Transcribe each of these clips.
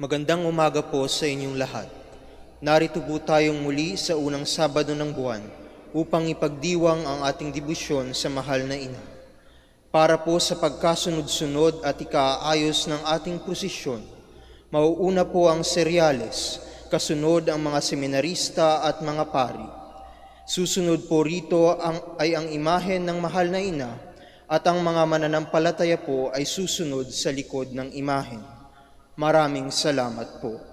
Magandang umaga po sa inyong lahat. Narito po tayong muli sa unang Sabado ng buwan upang ipagdiwang ang ating debosyon sa mahal na Ina. Para po sa pagkasunod-sunod at ikaayos ng ating prosesyon, mauuna po ang seryales, kasunod ang mga seminarista at mga pari. Susunod po rito ay ang imahen ng mahal na Ina at ang mga mananampalataya po ay susunod sa likod ng imahen. Maraming salamat po.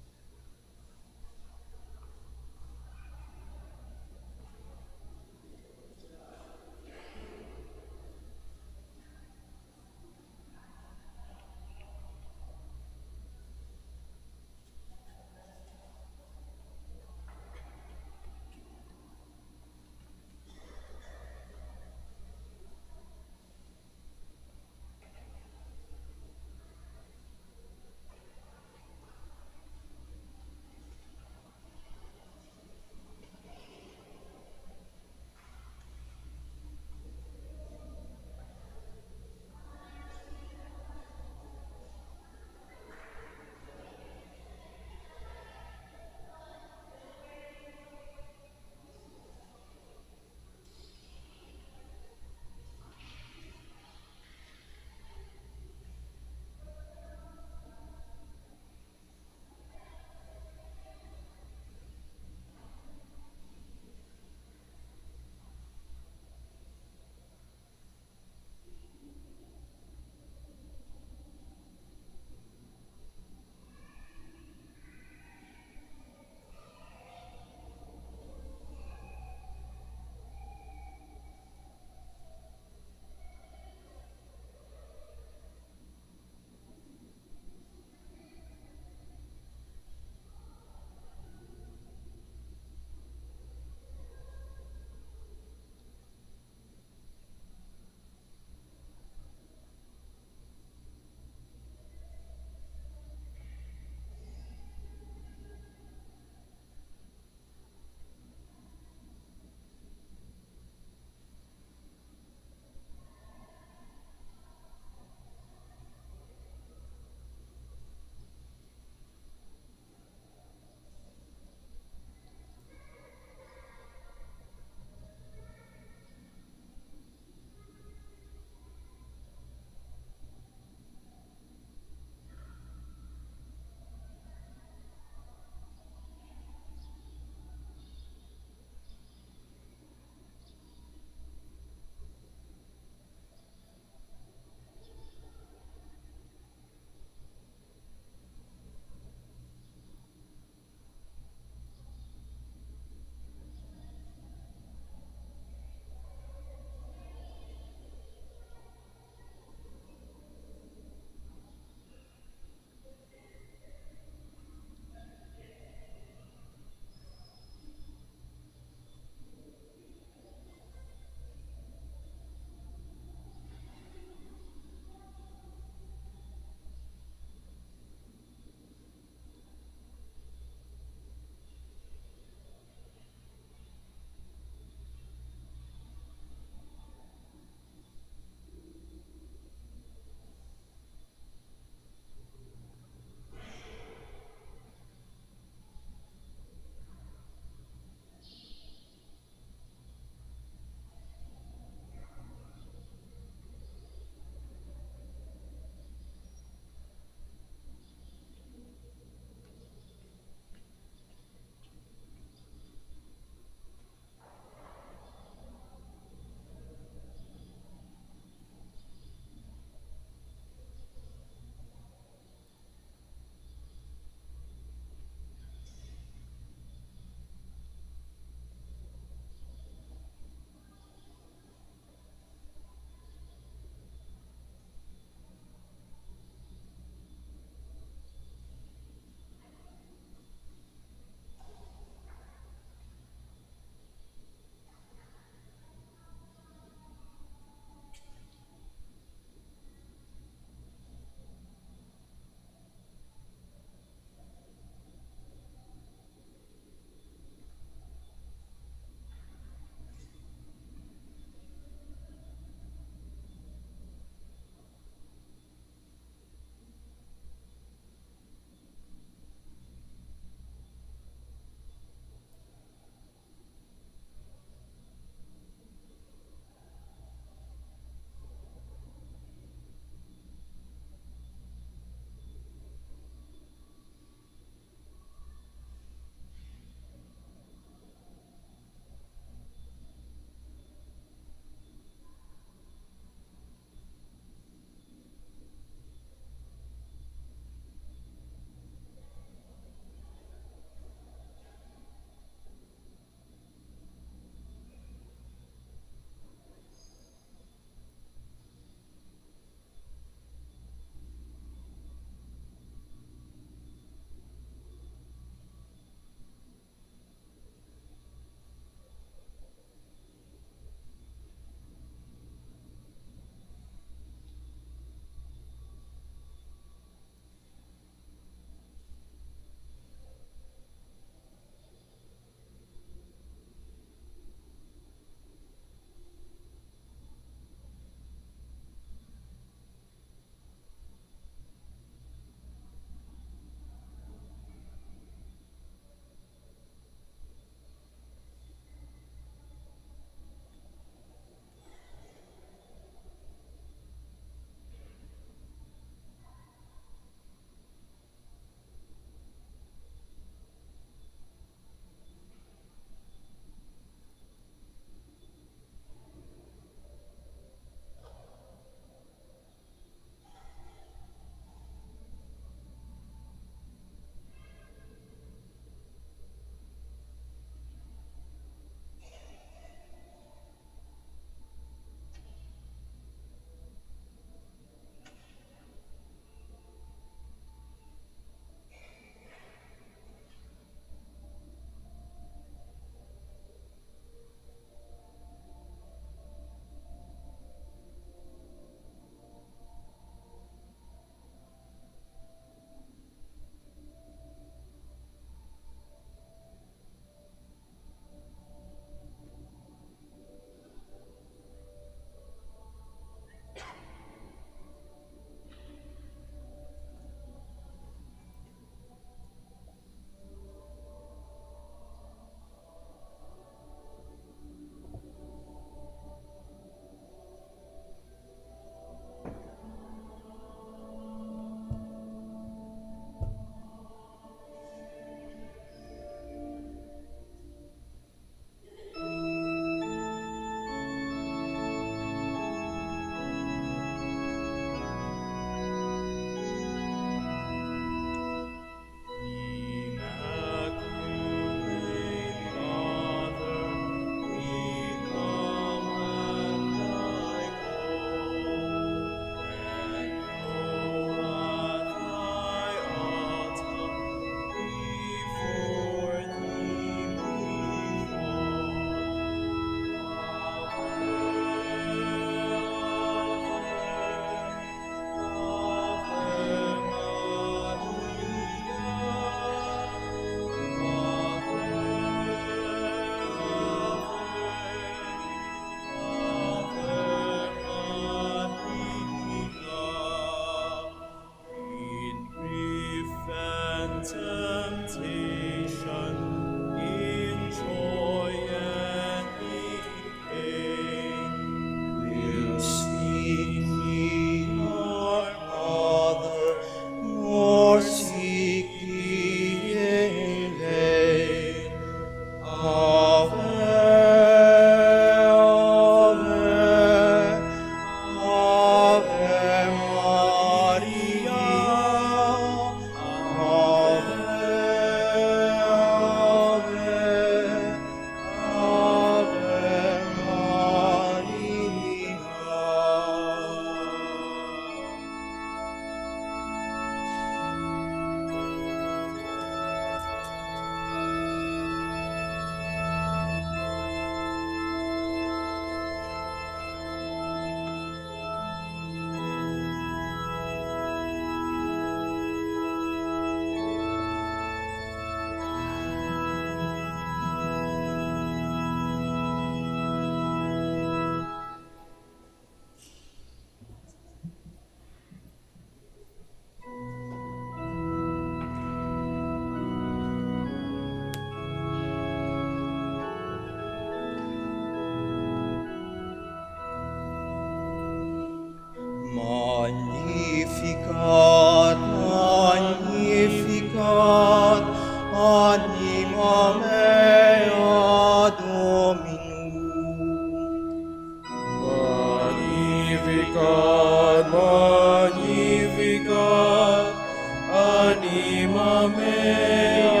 Anima mea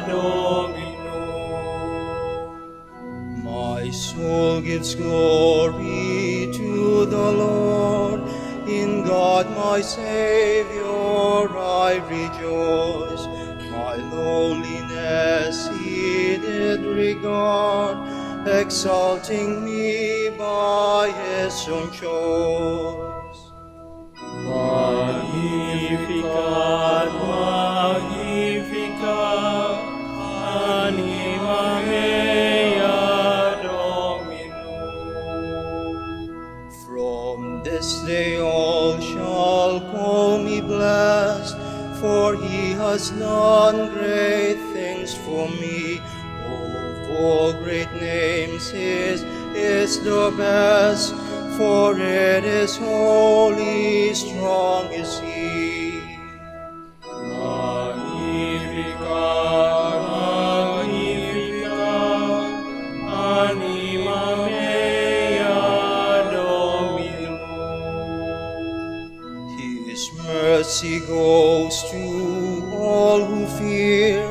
Dominum. My soul gives glory to the Lord. In God my Savior I rejoice. My lowliness he did regard, exalting me by his own choice. Magnificat, magnificat, anima mea Dominum. From this day all shall call me blessed, for he has done great things for me. Of all great names his is the best, for it is holy, strong is he. Magnificat, magnificat, anima mea Dominum. His mercy goes to all who fear,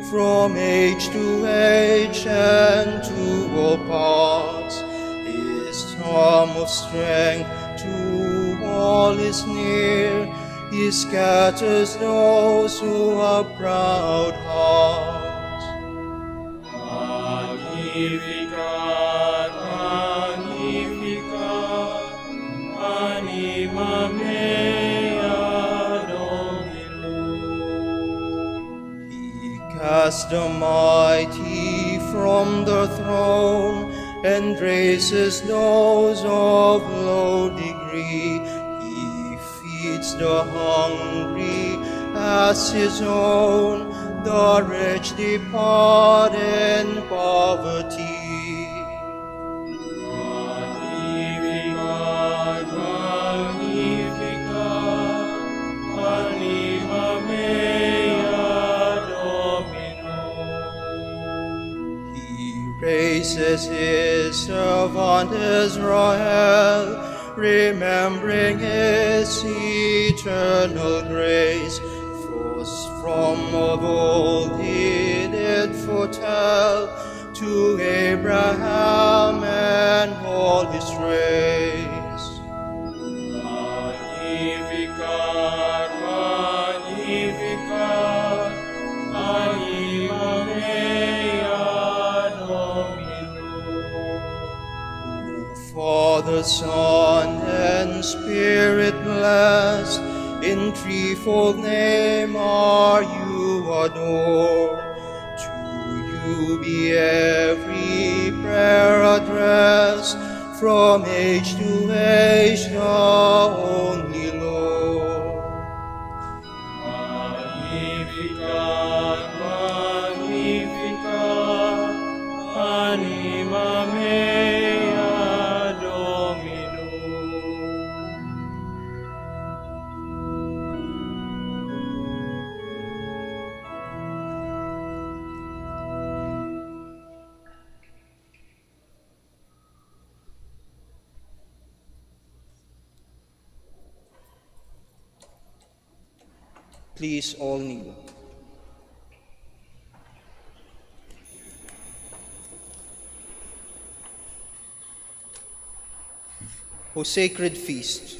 from age to age and to all parts. His arm of strength to all is near. He scatters those who have proud hearts. Magnificat, magnificat, anima mea Dominum. He casts the mighty from the throne and raises those of low degree. He feeds the hungry as his own, the rich depart in poverty. Magnificat, magnificat, anima mea Dominum. He raises his servant Israel, remembering his eternal grace. For from of old he did foretell to Abraham and all his race. Magnificat, magnificat, anima mea Dominum. Father, Son, and Spirit blessed, in threefold name are you adored. To you be every prayer addressed, from age to age, the only Lord. Magnificat, magnificat, anima mea Dominum. Please all kneel. O sacred feast,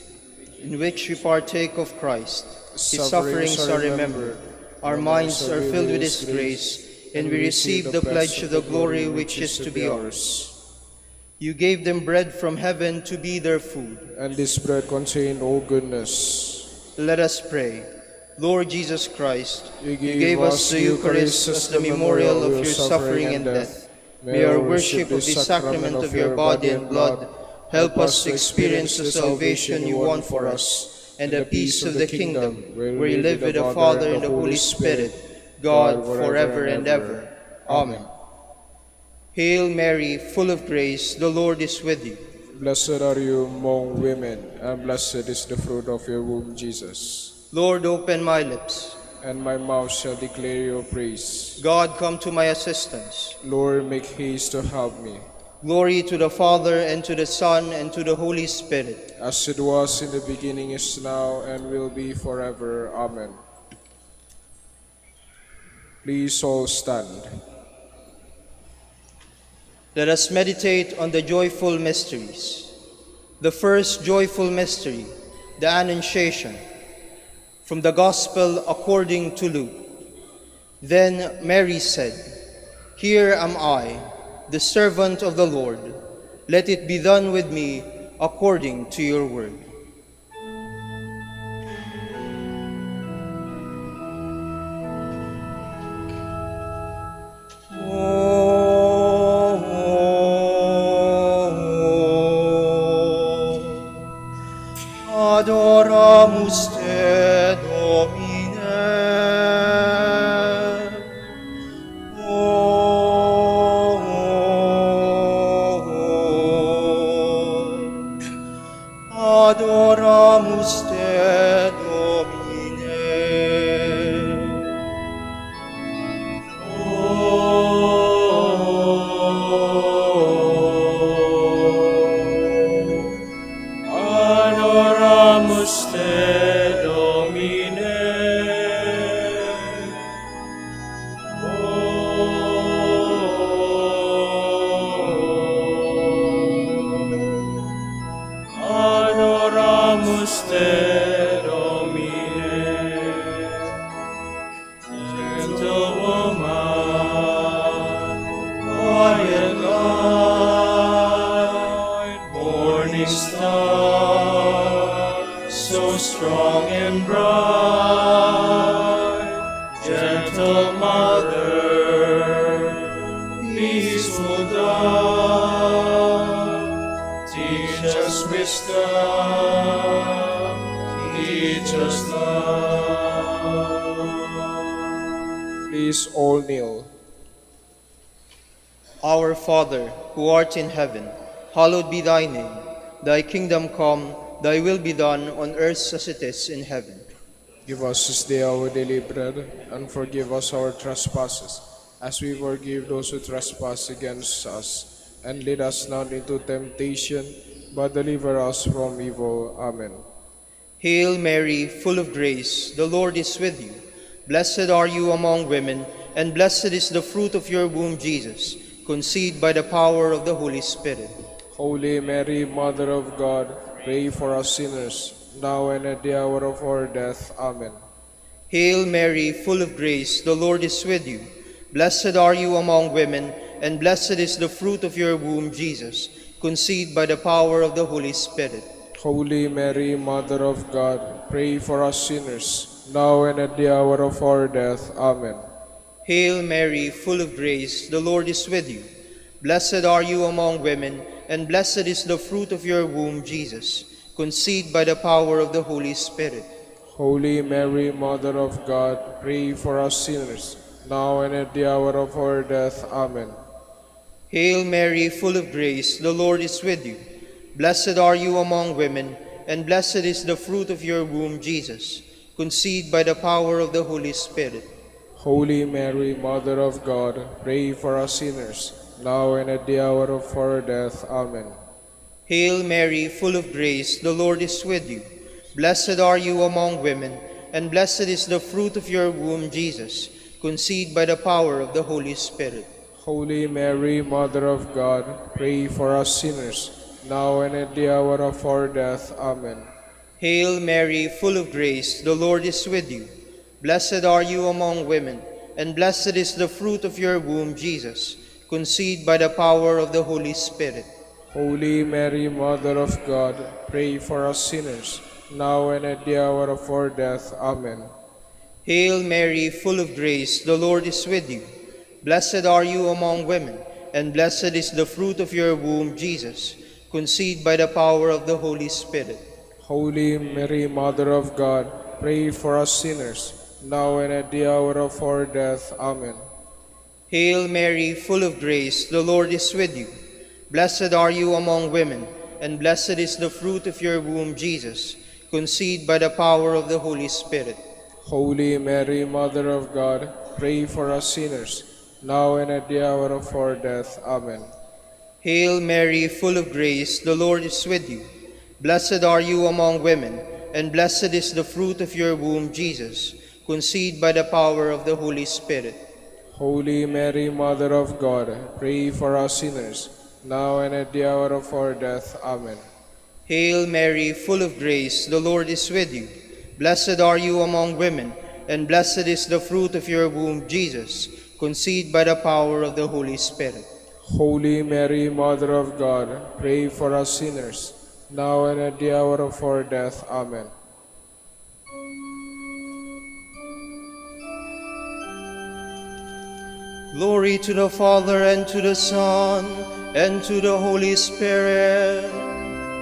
in which we partake of Christ, his sufferings are remembered, our minds are filled with his grace, and we receive the pledge of the glory which is to be ours. You gave them bread from heaven to be their food. And this bread contained all goodness. Let us pray. Lord Jesus Christ, you gave us the Eucharist as the memorial of your suffering and death. May our worship of the sacrament of your body and blood help us to experience the salvation you won for us, and the peace of the kingdom, where you live with the Father and the Holy Spirit, God, forever and ever. Amen. Hail Mary, full of grace, the Lord is with you. Blessed are you among women, and blessed is the fruit of your womb, Jesus. Lord, open my lips, and my mouth shall declare your praise. God, come to my assistance. Lord, make haste to help me. Glory to the Father, and to the Son, and to the Holy Spirit. As it was in the beginning, is now, and will be forever. Amen. Please all stand. Let us meditate on the joyful mysteries. The first joyful mystery, the Annunciation. From the Gospel according to Luke. Then Mary said, "Here am I, the servant of the Lord. Let it be done with me according to your word." Adoramus te, Domine. Adoramus te, Domine. Adoramus te, Domine. Adoramus te, Domine. Gentle woman, quiet light, morning star, so strong and bright, gentle mother, peaceful dove, teach us wisdom, teach us love. Please all kneel. Our Father, who art in heaven, hallowed be thy name. Thy kingdom come, thy will be done on earth as it is in heaven. Give us this day our daily bread, and forgive us our trespasses, as we forgive those who trespass against us. And lead us not into temptation, but deliver us from evil. Amen. Hail Mary, full of grace, the Lord is with you. Blessed are you among women, and blessed is the fruit of your womb, Jesus, conceived by the power of the Holy Spirit. Holy Mary, Mother of God, pray for us sinners, now and at the hour of our death. Amen. Hail Mary, full of grace, the Lord is with you. Blessed are you among women, and blessed is the fruit of your womb, Jesus, conceived by the power of the Holy Spirit. Holy Mary, Mother of God, pray for us sinners, now and at the hour of our death. Amen. Hail Mary, full of grace, the Lord is with you. Blessed are you among women, and blessed is the fruit of your womb, Jesus, conceived by the power of the Holy Spirit. Holy Mary, Mother of God, pray for us sinners, now and at the hour of our death. Amen. Hail Mary, full of grace, the Lord is with you. Blessed are you among women, and blessed is the fruit of your womb, Jesus, conceived by the power of the Holy Spirit. Holy Mary, Mother of God, pray for us sinners, now and at the hour of our death. Amen. Hail Mary, full of grace, the Lord is with you. Blessed are you among women, and blessed is the fruit of your womb, Jesus, conceived by the power of the Holy Spirit. Holy Mary, Mother of God, pray for us sinners, now and at the hour of our death. Amen. Hail Mary, full of grace, the Lord is with you. Blessed are you among women, and blessed is the fruit of your womb, Jesus, conceived by the power of the Holy Spirit. Holy Mary, Mother of God, pray for us sinners, now and at the hour of our death. Amen. Hail Mary, full of grace, the Lord is with you. Blessed are you among women, and blessed is the fruit of your womb, Jesus, conceived by the power of the Holy Spirit. Holy Mary, Mother of God, pray for us sinners, now and at the hour of our death. Amen. Hail Mary, full of grace, the Lord is with you. Blessed are you among women, and blessed is the fruit of your womb, Jesus, conceived by the power of the Holy Spirit. Holy Mary, Mother of God, pray for us sinners, now and at the hour of our death. Amen. Hail Mary, full of grace, the Lord is with you. Blessed are you among women, and blessed is the fruit of your womb, Jesus, conceived by the power of the Holy Spirit. Holy Mary, Mother of God, pray for us sinners, now and at the hour of our death. Amen. Hail Mary, full of grace, the Lord is with you. Blessed are you among women, and blessed is the fruit of your womb, Jesus, conceived by the power of the Holy Spirit. Holy Mary, Mother of God, pray for us sinners, now and at the hour of our death. Amen. Glory to the Father, and to the Son, and to the Holy Spirit.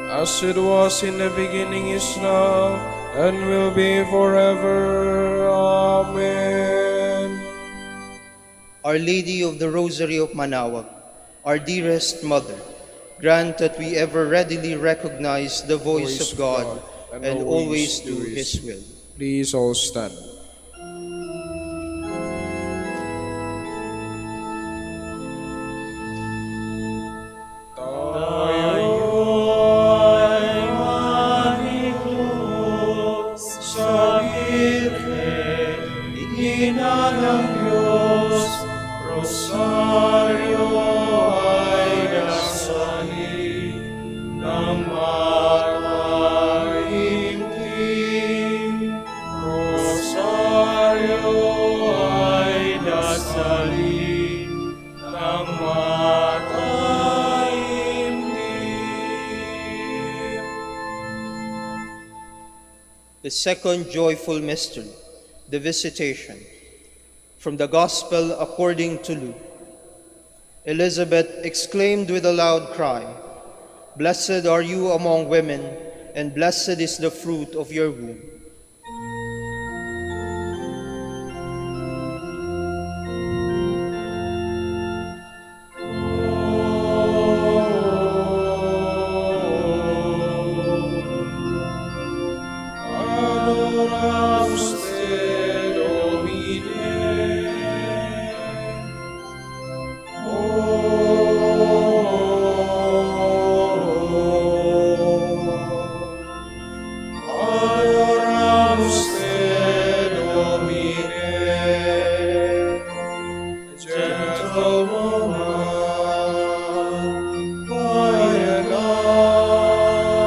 As it was in the beginning, is now, and will be forever. Amen. Our Lady of the Rosary of Manaoag, our dearest Mother, grant that we ever readily recognize the voice of God and always do His will. Please all stand. Tayo'y maniklop sa Birhen, Ina ng Diyos, Rosaryo ay dasalin ng mataimtim. Rosaryo ay dasalin ng mataimtim. The second joyful mystery, the Visitation. From the Gospel according to Luke. Elizabeth exclaimed with a loud cry, "Blessed are you among women, and blessed is the fruit of your womb." Adoramus te, Domine. Adoramus te, Domine. Gentle woman, quiet love,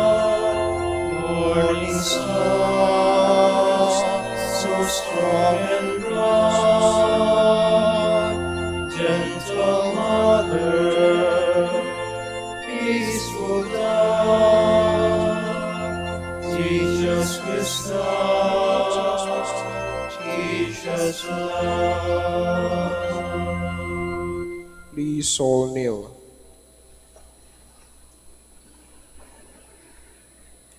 morning star, so strong and bright, gentle mother, peaceful dove, teach us wisdom, teach us love. Please all kneel.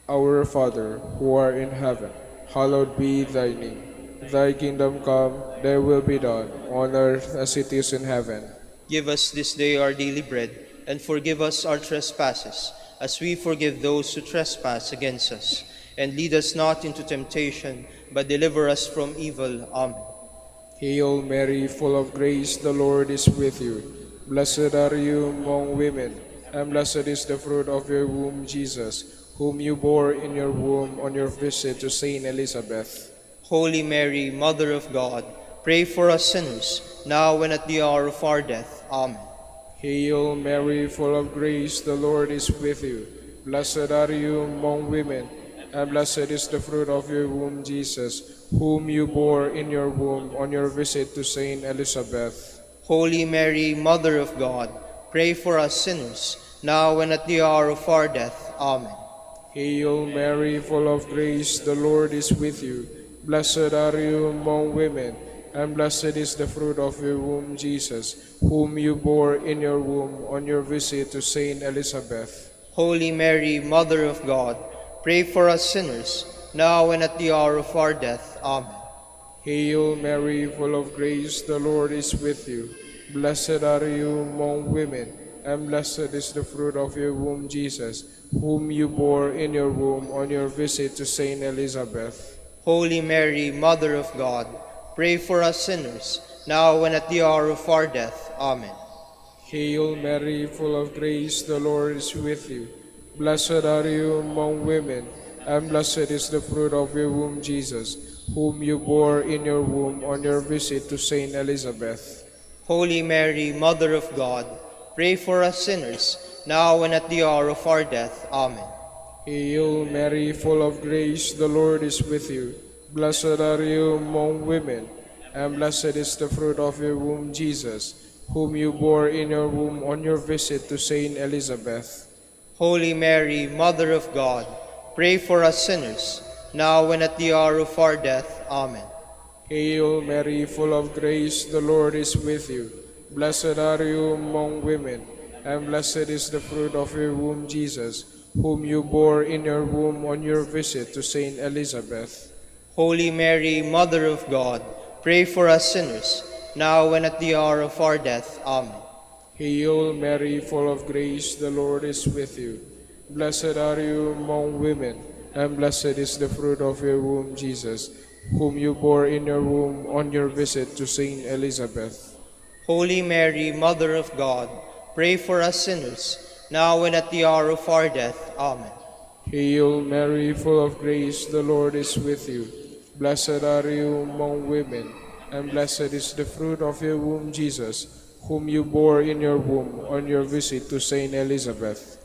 Our Father, who art in heaven, hallowed be thy name. Thy kingdom come, thy will be done, on earth as it is in heaven. Give us this day our daily bread, and forgive us our trespasses, as we forgive those who trespass against us. And lead us not into temptation, but deliver us from evil. Amen. Hail Mary, full of grace, the Lord is with you. Blessed are you among women, and blessed is the fruit of your womb, Jesus, whom you bore in your womb on your visit to Saint Elizabeth. Holy Mary, Mother of God, pray for us sinners, now and at the hour of our death. Amen. Hail Mary, full of grace, the Lord is with you. Blessed are you among women, and blessed is the fruit of your womb, Jesus, whom you bore in your womb on your visit to Saint Elizabeth. Holy Mary, Mother of God, pray for us sinners, now and at the hour of our death. Amen. Hail Mary, full of grace, the Lord is with you. Blessed are you among women, and blessed is the fruit of your womb, Jesus, whom you bore in your womb on your visit to Saint Elizabeth. Holy Mary, Mother of God, pray for us sinners, now and at the hour of our death. Amen. Hail Mary, full of grace, the Lord is with you. Blessed are you among women, and blessed is the fruit of your womb, Jesus, whom you bore in your womb on your visit to Saint Elizabeth. Holy Mary, Mother of God, pray for us sinners, now and at the hour of our death. Amen. Hail Mary, full of grace, the Lord is with you. Blessed are you among women, and blessed is the fruit of your womb, Jesus, whom you bore in your womb on your visit to Saint Elizabeth. Holy Mary, Mother of God, pray for us sinners, now and at the hour of our death. Amen. Hail Mary, full of grace, the Lord is with you. Blessed are you among women, and blessed is the fruit of your womb, Jesus, whom you bore in your womb on your visit to Saint Elizabeth. Holy Mary, Mother of God, pray for us sinners, now and at the hour of our death. Amen. Hail Mary, full of grace, the Lord is with you. Blessed are you among women, and blessed is the fruit of your womb, Jesus, whom you bore in your womb on your visit to Saint Elizabeth. Holy Mary, Mother of God, pray for us sinners, now and at the hour of our death. Amen. Hail Mary, full of grace, the Lord is with you. Blessed are you among women, and blessed is the fruit of your womb, Jesus, whom you bore in your womb on your visit to Saint Elizabeth. Holy Mary, Mother of God, pray for us sinners, now and at the hour of our death. Amen. Hail Mary, full of grace, the Lord is with you. Blessed are you among women, and blessed is the fruit of your womb, Jesus, whom you bore in your womb on your visit to Saint Elizabeth.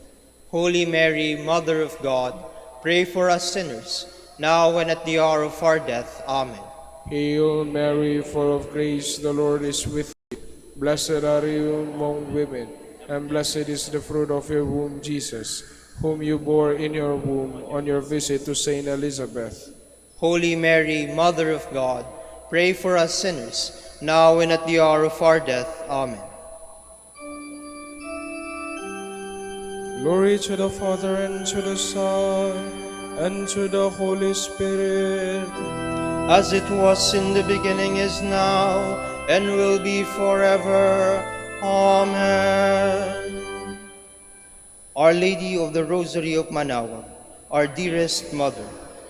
Holy Mary, Mother of God, pray for us sinners, now and at the hour of our death. Amen. Hail Mary, full of grace, the Lord is with you. Blessed are you among women, and blessed is the fruit of your womb, Jesus, whom you bore in your womb on your visit to Saint Elizabeth. Holy Mary, Mother of God, pray for us sinners, now and at the hour of our death. Amen. Glory to the Father, and to the Son, and to the Holy Spirit. As it was in the beginning, is now, and will be forever. Amen. Our Lady of the Rosary of Manaoag, our dearest Mother,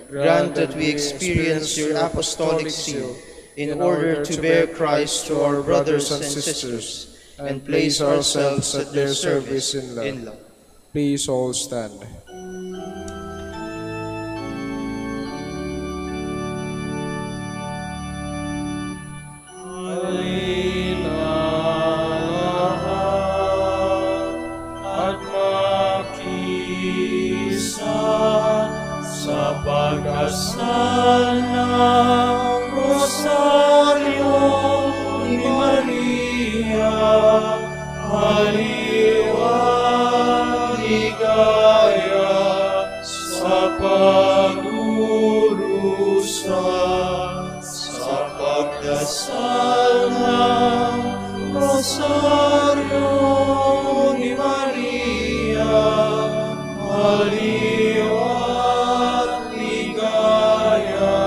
grant that we experience your apostolic seal in order to bear Christ to our brothers and sisters, and place ourselves at their service in love. Please all stand. At makisa sa pagdasal ng Rosaryo ni Maria, haliwag ligaya sa pagdurusa sa pagdasal ng Rosaryo ni Maria, haliwag ligaya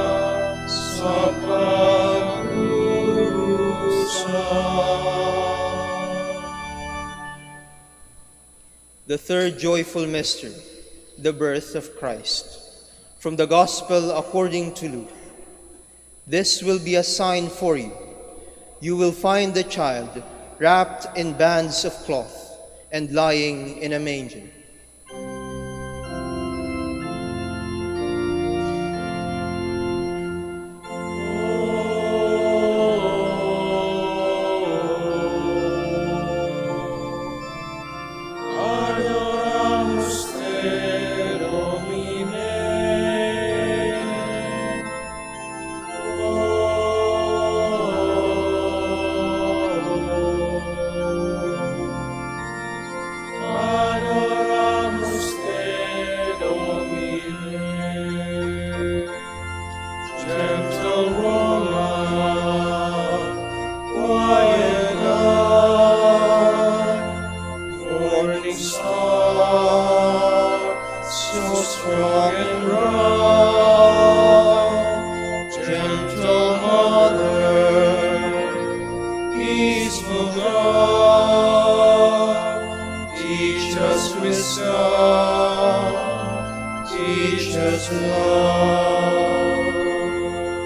sa pagdurusa. The third joyful mystery, the birth of Christ. From the Gospel according to Luke. This will be a sign for you. You will find the child wrapped in bands of cloth and lying in a manger.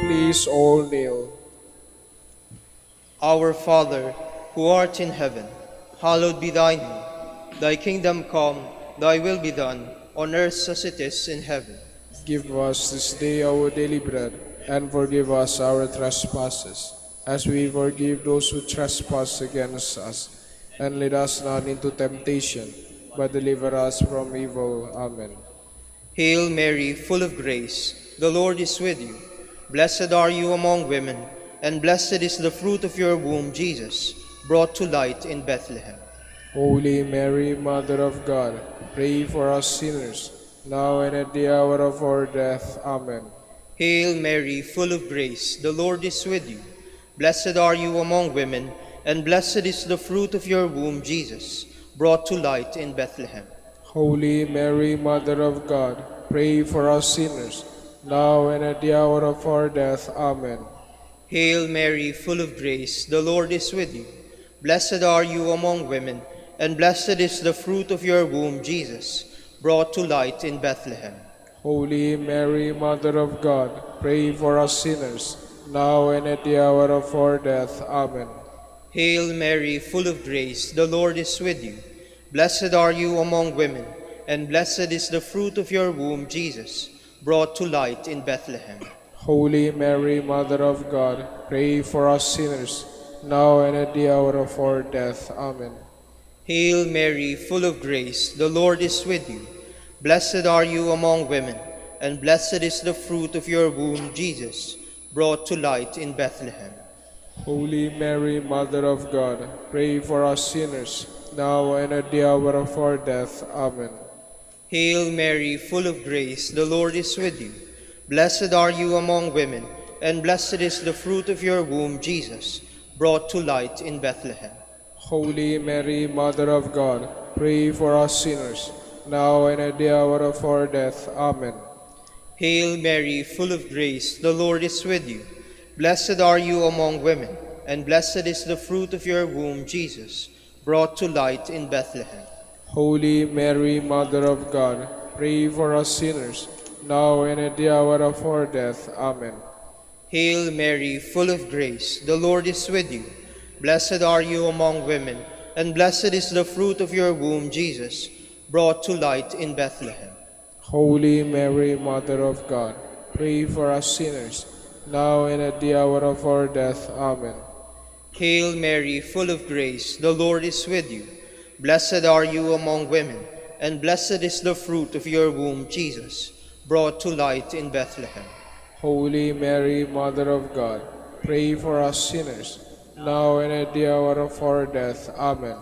Please all kneel. Our Father, who art in heaven, hallowed be thy name. Thy kingdom come, thy will be done, on earth as it is in heaven. Give us this day our daily bread, and forgive us our trespasses, as we forgive those who trespass against us. And lead us not into temptation, but deliver us from evil. Amen. Hail Mary, full of grace, the Lord is with you. Blessed are you among women, and blessed is the fruit of your womb, Jesus, brought to light in Bethlehem. Holy Mary, Mother of God, pray for us sinners, now and at the hour of our death. Amen. Hail Mary, full of grace, the Lord is with you. Blessed are you among women, and blessed is the fruit of your womb, Jesus, brought to light in Bethlehem. Holy Mary, Mother of God, pray for us sinners, now and at the hour of our death. Amen. Hail Mary, full of grace, the Lord is with you. Blessed are you among women, and blessed is the fruit of your womb, Jesus, brought to light in Bethlehem. Holy Mary, Mother of God, pray for us sinners, now and at the hour of our death. Amen. Hail Mary, full of grace, the Lord is with you. Blessed are you among women, and blessed is the fruit of your womb, Jesus, brought to light in Bethlehem. Holy Mary, Mother of God, pray for us sinners, now and at the hour of our death. Amen. Hail Mary, full of grace, the Lord is with you. Blessed are you among women, and blessed is the fruit of your womb, Jesus, brought to light in Bethlehem. Holy Mary, Mother of God, pray for us sinners, now and at the hour of our death. Amen. Hail Mary, full of grace, the Lord is with you. Blessed are you among women, and blessed is the fruit of your womb, Jesus, brought to light in Bethlehem. Holy Mary, Mother of God, pray for us sinners, now and at the hour of our death. Amen. Hail Mary, full of grace, the Lord is with you. Blessed are you among women, and blessed is the fruit of your womb, Jesus, brought to light in Bethlehem. Holy Mary, Mother of God, pray for us sinners, now and at the hour of our death. Amen. Hail Mary, full of grace, the Lord is with you. Blessed are you among women, and blessed is the fruit of your womb, Jesus, brought to light in Bethlehem. Holy Mary, Mother of God, pray for us sinners, now and at the hour of our death. Amen. Hail Mary, full of grace, the Lord is with you. Blessed are you among women, and blessed is the fruit of your womb, Jesus, brought to light in Bethlehem. Holy Mary, Mother of God, pray for us sinners, now and at the hour of our death. Amen.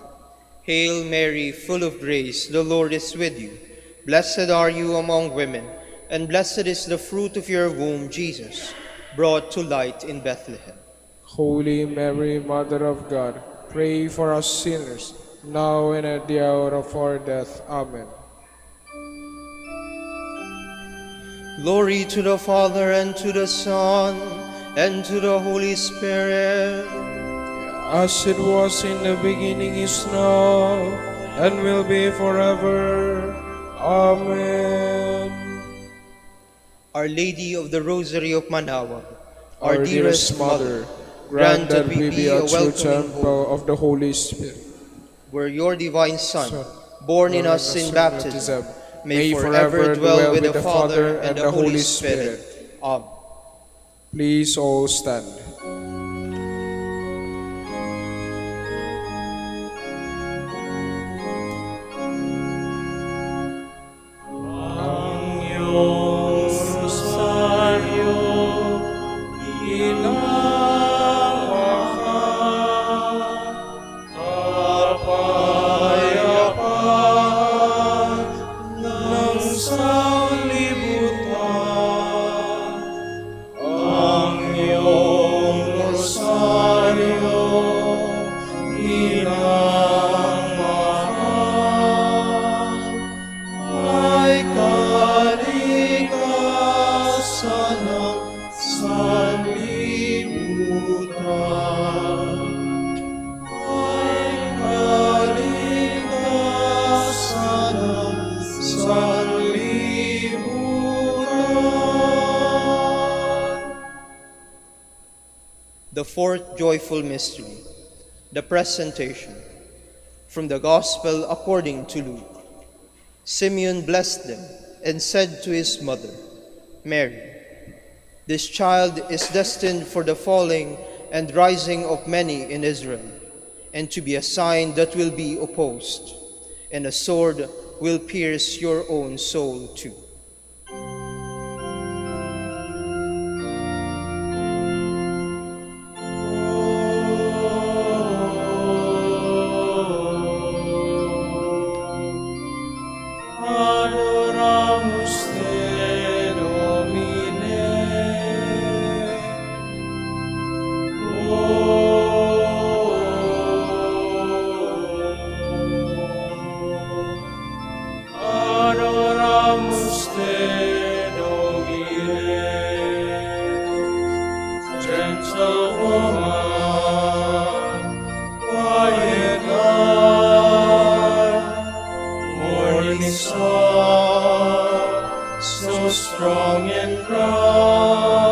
Hail Mary, full of grace, the Lord is with you. Blessed are you among women, and blessed is the fruit of your womb, Jesus, brought to light in Bethlehem. Holy Mary, Mother of God, pray for us sinners, now and at the hour of our death. Amen. Glory to the Father, and to the Son, and to the Holy Spirit. As it was in the beginning, is now, and will be forever. Amen. Our Lady of the Rosary of Manaoag, Our dearest Mother, grant that we be a true temple of the Holy Spirit, where your divine Son, born in us in baptism, may forever forever dwell with the Father and the Holy Spirit. Amen. Please all stand. Ang iyong rosaryo, inamahan, kapayapaan ng sanlibutan. Ang iyong rosaryo, inamahan, ay kalikasan ng sanlibutan. Ay kalikasan ng sanlibutan. The fourth joyful mystery, the Presentation. From the Gospel according to Luke. Simeon blessed them and said to his mother, Mary, this child is destined for the falling and rising of many in Israel, and to be a sign that will be opposed, and a sword will pierce your own soul too. Adoramus te, Domine. Adoramus te, Domine. Gentle woman, quiet night, morning star, so strong and bright.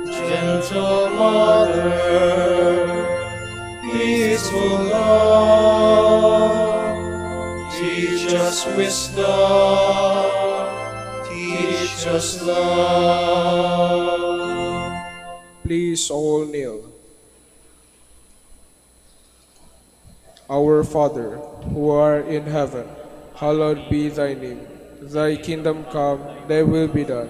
Gentle mother, peaceful love, teach us wisdom, teach us love. Please all kneel. Our Father, who art in heaven, hallowed be thy name. Thy kingdom come, thy will be done,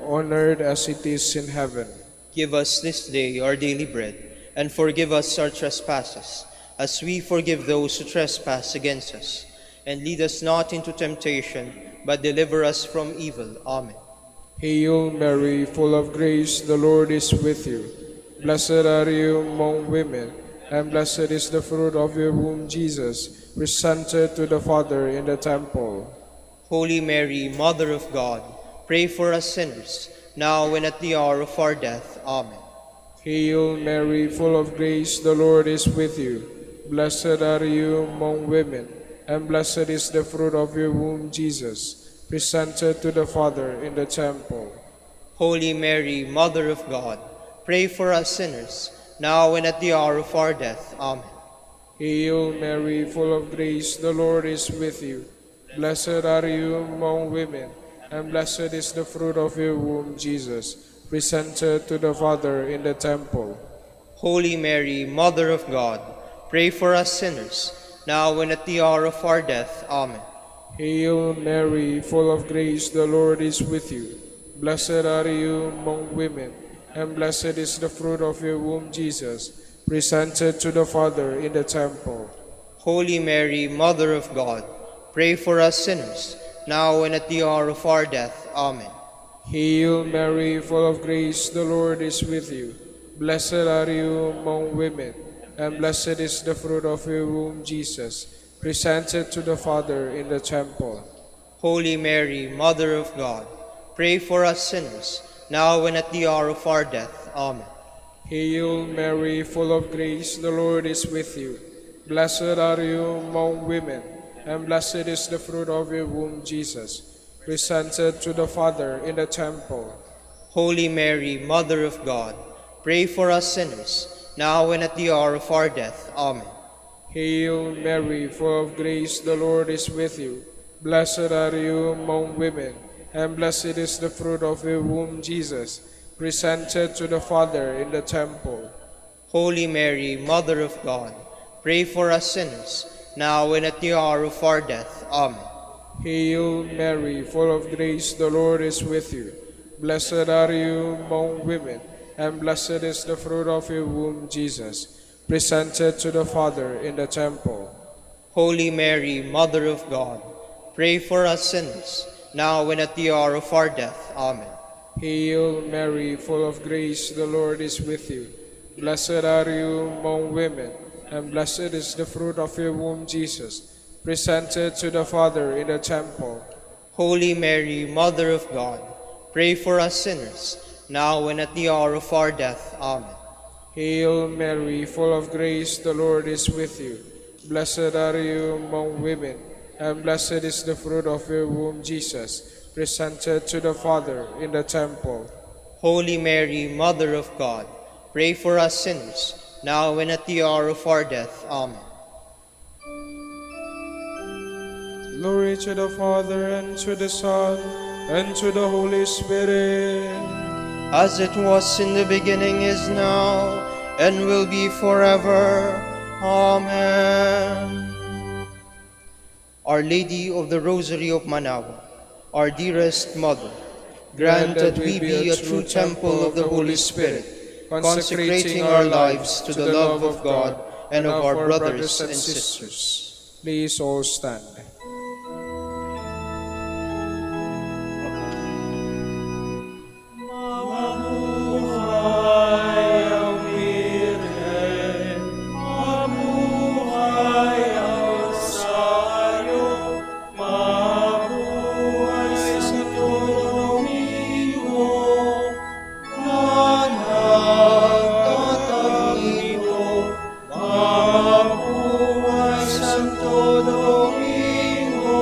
on earth as it is in heaven. Give us this day our daily bread, and forgive us our trespasses, as we forgive those who trespass against us. And lead us not into temptation, but deliver us from evil. Amen. Hail Mary, full of grace, the Lord is with you. Blessed are you among women, and blessed is the fruit of your womb, Jesus, presented to the Father in the temple. Holy Mary, Mother of God, pray for us sinners, now and at the hour of our death. Amen. Hail Mary, full of grace, the Lord is with you. Blessed are you among women, and blessed is the fruit of your womb, Jesus, presented to the Father in the temple. Holy Mary, Mother of God, pray for us sinners, now and at the hour of our death. Amen. Hail Mary, full of grace, the Lord is with you. Blessed are you among women, and blessed is the fruit of your womb, Jesus, presented to the Father in the temple. Holy Mary, Mother of God, pray for us sinners, now and at the hour of our death. Amen. Hail Mary, full of grace, the Lord is with you. Blessed are you among women, and blessed is the fruit of your womb, Jesus, presented to the Father in the temple. Holy Mary, Mother of God, pray for us sinners, now and at the hour of our death. Amen. Hail Mary, full of grace, the Lord is with you. Blessed are you among women, and blessed is the fruit of your womb, Jesus, presented to the Father in the temple. Holy Mary, Mother of God, pray for us sinners, now and at the hour of our death. Amen. Hail Mary, full of grace, the Lord is with you. Blessed are you among women, and blessed is the fruit of your womb, Jesus, presented to the Father in the temple. Holy Mary, Mother of God, pray for us sinners, now and at the hour of our death. Amen. Hail Mary, full of grace, the Lord is with you. Blessed are you among women, and blessed is the fruit of your womb, Jesus, presented to the Father in the temple. Holy Mary, Mother of God, pray for us sinners, now and at the hour of our death. Amen. Hail Mary, full of grace, the Lord is with you. Blessed are you among women, and blessed is the fruit of your womb, Jesus, presented to the Father in the temple. Holy Mary, Mother of God, pray for us sinners, now and at the hour of our death. Amen. Hail Mary, full of grace, the Lord is with you. Blessed are you among women, and blessed is the fruit of your womb, Jesus, presented to the Father in the temple. Holy Mary, Mother of God, pray for us sinners, now and at the hour of our death. Amen. Hail Mary, full of grace, the Lord is with you. Blessed are you among women, and blessed is the fruit of your womb, Jesus, presented to the Father in the temple. Holy Mary, Mother of God, pray for us sinners, now and at the hour of our death. Amen. Glory to the Father, and to the Son, and to the Holy Spirit, as it was in the beginning, is now, and will be forever. Amen. Our Lady of the Rosary of Manaoag, our dearest Mother, grant that we be a true temple of the Holy Spirit, consecrating our lives to the love of God and of our brothers and sisters. Please all stand. Mabuhay ang Birhen, mabuhay ang Rosario, mabuhay Santo Domingo, na nagtatanggito. Mabuhay Santo Domingo,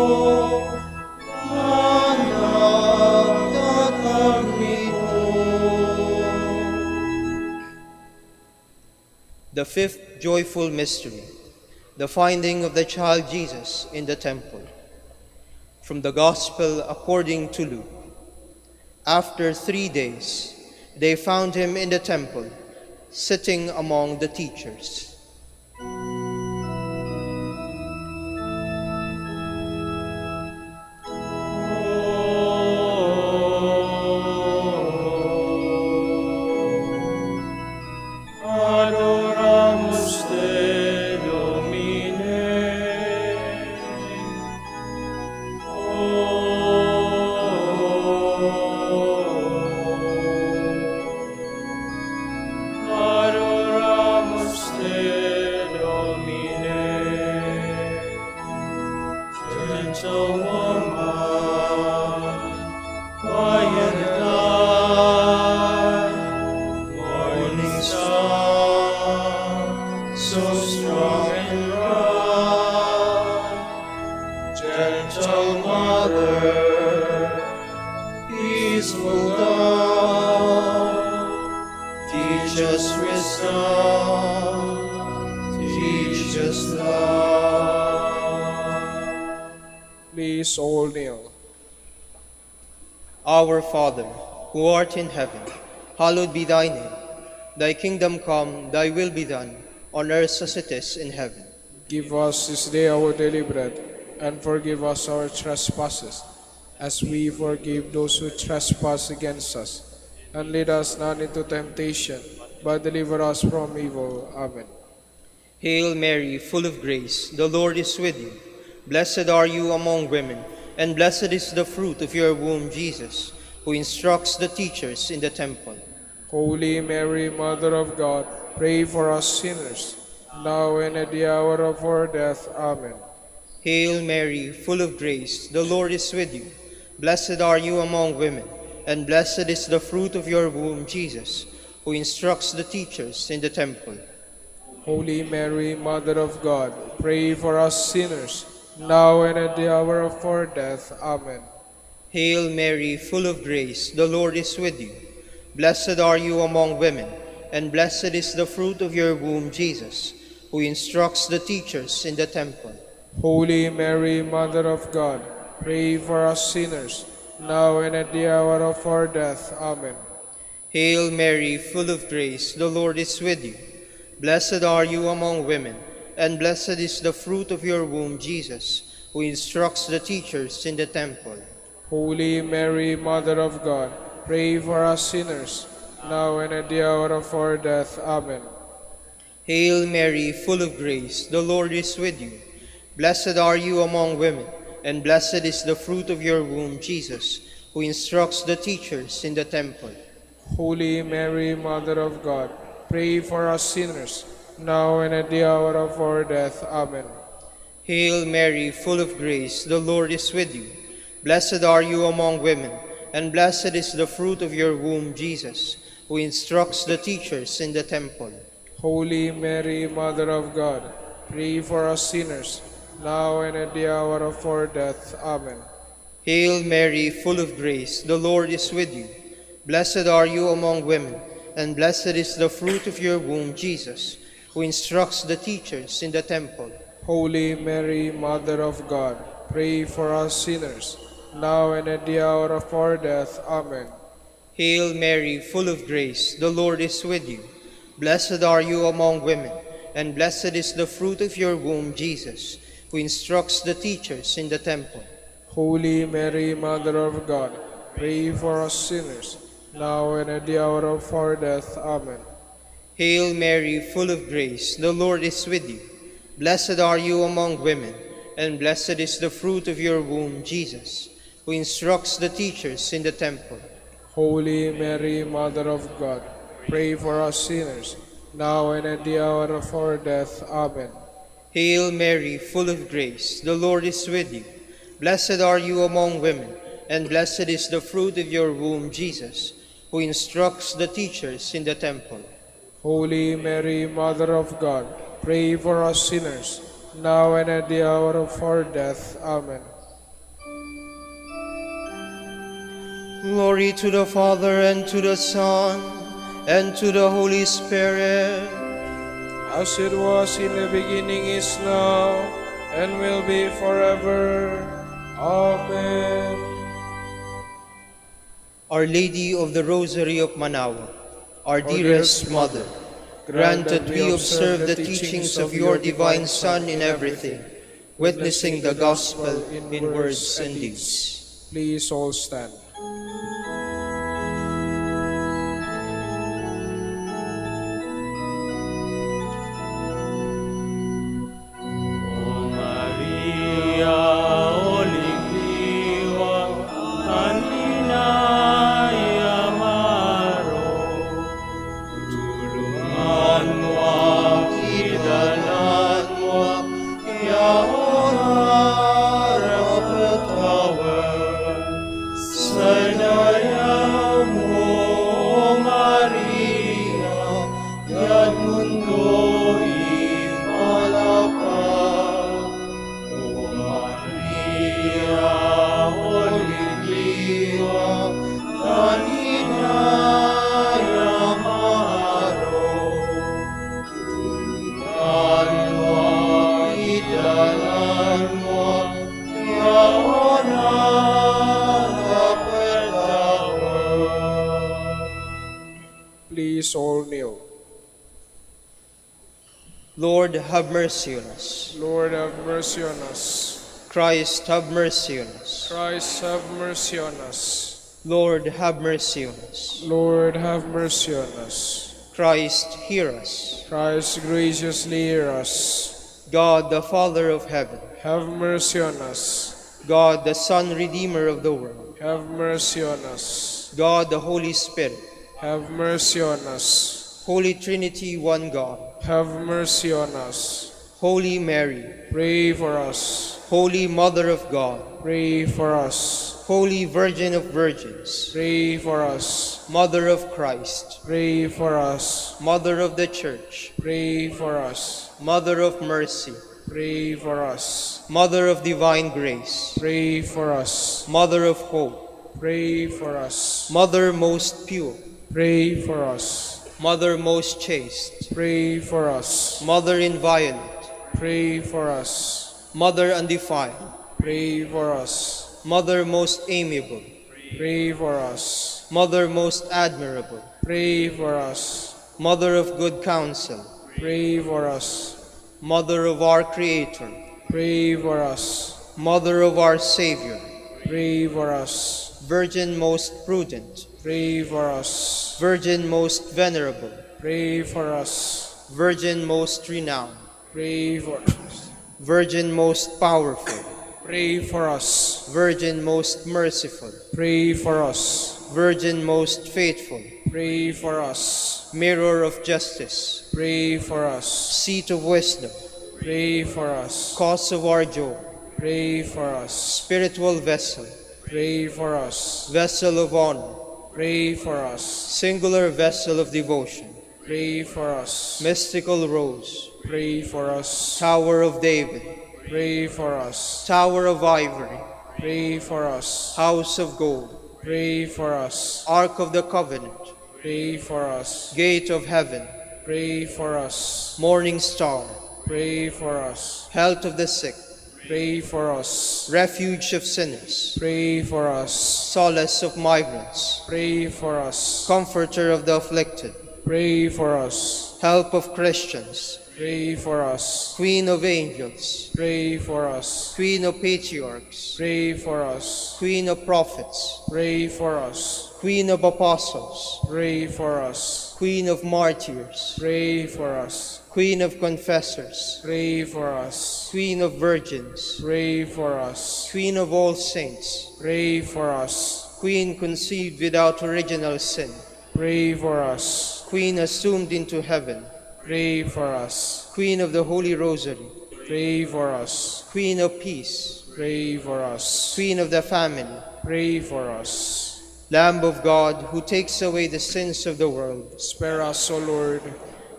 na nagtatanggito. The fifth joyful mystery, the finding of the child Jesus in the temple. From the Gospel according to Luke. After 3 days, they found him in the temple, sitting among the teachers. Adoramus te, Domine. Adoramus te, Domine. Gentle woman, quiet night, morning star, so strong and bright. Gentle mother, peaceful dove, teach us wisdom, teach us love. Please all kneel. Our Father, who art in heaven, hallowed be thy name. Thy kingdom come, thy will be done, on earth as it is in heaven. Give us this day our daily bread, and forgive us our trespasses, as we forgive those who trespass against us. And lead us not into temptation, but deliver us from evil. Amen. Hail Mary, full of grace, the Lord is with you. Blessed are you among women, and blessed is the fruit of your womb, Jesus, who instructs the teachers in the temple. Holy Mary, Mother of God, pray for us sinners, now and at the hour of our death. Amen. Hail Mary, full of grace, the Lord is with you. Blessed are you among women, and blessed is the fruit of your womb, Jesus, who instructs the teachers in the temple. Holy Mary, Mother of God, pray for us sinners, now and at the hour of our death. Amen. Hail Mary, full of grace, the Lord is with you. Blessed are you among women, and blessed is the fruit of your womb, Jesus, who instructs the teachers in the temple. Holy Mary, Mother of God, pray for us sinners, now and at the hour of our death. Amen. Hail Mary, full of grace, the Lord is with you. Blessed are you among women, and blessed is the fruit of your womb, Jesus, who instructs the teachers in the temple. Holy Mary, Mother of God, pray for us sinners, now and at the hour of our death. Amen. Hail Mary, full of grace, the Lord is with you. Blessed are you among women, and blessed is the fruit of your womb, Jesus, who instructs the teachers in the temple. Holy Mary, Mother of God, pray for us sinners, now and at the hour of our death. Amen. Hail Mary, full of grace, the Lord is with you. Blessed are you among women, and blessed is the fruit of your womb, Jesus, who instructs the teachers in the temple. Holy Mary, Mother of God, pray for us sinners, now and at the hour of our death. Amen. Hail Mary, full of grace, the Lord is with you. Blessed are you among women, and blessed is the fruit of your womb, Jesus, who instructs the teachers in the temple. Holy Mary, Mother of God, pray for us sinners, now and at the hour of our death. Amen. Hail Mary, full of grace, the Lord is with you. Blessed are you among women, and blessed is the fruit of your womb, Jesus, who instructs the teachers in the temple. Holy Mary, Mother of God, pray for us sinners, now and at the hour of our death. Amen. Hail Mary, full of grace, the Lord is with you. Blessed are you among women, and blessed is the fruit of your womb, Jesus, who instructs the teachers in the temple. Holy Mary, Mother of God, pray for us sinners, now and at the hour of our death. Amen. Hail Mary, full of grace, the Lord is with you. Blessed are you among women, and blessed is the fruit of your womb, Jesus, who instructs the teachers in the temple. Holy Mary, Mother of God, pray for us sinners, now and at the hour of our death. Amen. Glory to the Father, and to the Son, and to the Holy Spirit. As it was in the beginning, is now, and will be forever. Amen. Our Lady of the Rosary of Manaoag, our dearest Mother, grant that we observe the teachings of your divine Son in everything, witnessing the gospel in words and deeds. Please all stand. Please all kneel. Lord, have mercy on us. Lord, have mercy on us. Christ, have mercy on us. Christ, have mercy on us. Lord, have mercy on us. Lord, have mercy on us. Christ, hear us. Christ, graciously hear us. God, the Father of heaven, Have mercy on us. God, the Son, Redeemer of the world, Have mercy on us. God, the Holy Spirit, Have mercy on us. Holy Trinity, one God, Have mercy on us. Holy Mary, Pray for us. Holy Mother of God, Pray for us. Holy Virgin of Virgins, Pray for us. Mother of Christ, Pray for us. Mother of the Church, Pray for us. Mother of Mercy, Pray for us. Mother of Divine Grace, Pray for us. Mother of Hope, Pray for us. Mother most pure, Pray for us. Mother most chaste, Pray for us. Mother inviolate, Pray for us. Mother undefiled, Pray for us. Mother most amiable, Pray for us. Mother most admirable, Pray for us. Mother of good counsel, Pray for us. Mother of our Creator, Pray for us. Mother of our Savior, Pray for us. Virgin most prudent, Pray for us. Virgin most venerable, Pray for us. Virgin most renowned, Pray for us. Virgin most powerful, Pray for us. Virgin most merciful, Pray for us. Virgin most faithful, Pray for us. Mirror of justice, Pray for us. Seat of wisdom, Pray for us. Cause of our joy, Pray for us. Spiritual vessel, Pray for us. Vessel of honor, Pray for us. Singular vessel of devotion, Pray for us. Mystical rose, Pray for us. Tower of David, Pray for us. Tower of ivory, Pray for us. House of gold, Pray for us. Ark of the covenant, Pray for us. Gate of heaven, Pray for us. Morning star, Pray for us. Health of the sick, Pray for us. Refuge of sinners, Pray for us. solace of migrants, Pray for us. comforter of the afflicted, Pray for us. help of Christians, Pray for us. Queen of angels, Pray for us. Queen of patriarchs, Pray for us. Queen of prophets, Pray for us. Queen of apostles, Pray for us. Queen of martyrs, Pray for us. Queen of confessors, Pray for us. Queen of virgins, Pray for us. Queen of all saints, Pray for us. Queen conceived without original sin, Pray for us. Queen assumed into heaven, Pray for us. Queen of the Holy Rosary, Pray for us. Queen of peace, Pray for us. Queen of the family, Pray for us. Lamb of God who takes away the sins of the world, Spare us, O Lord.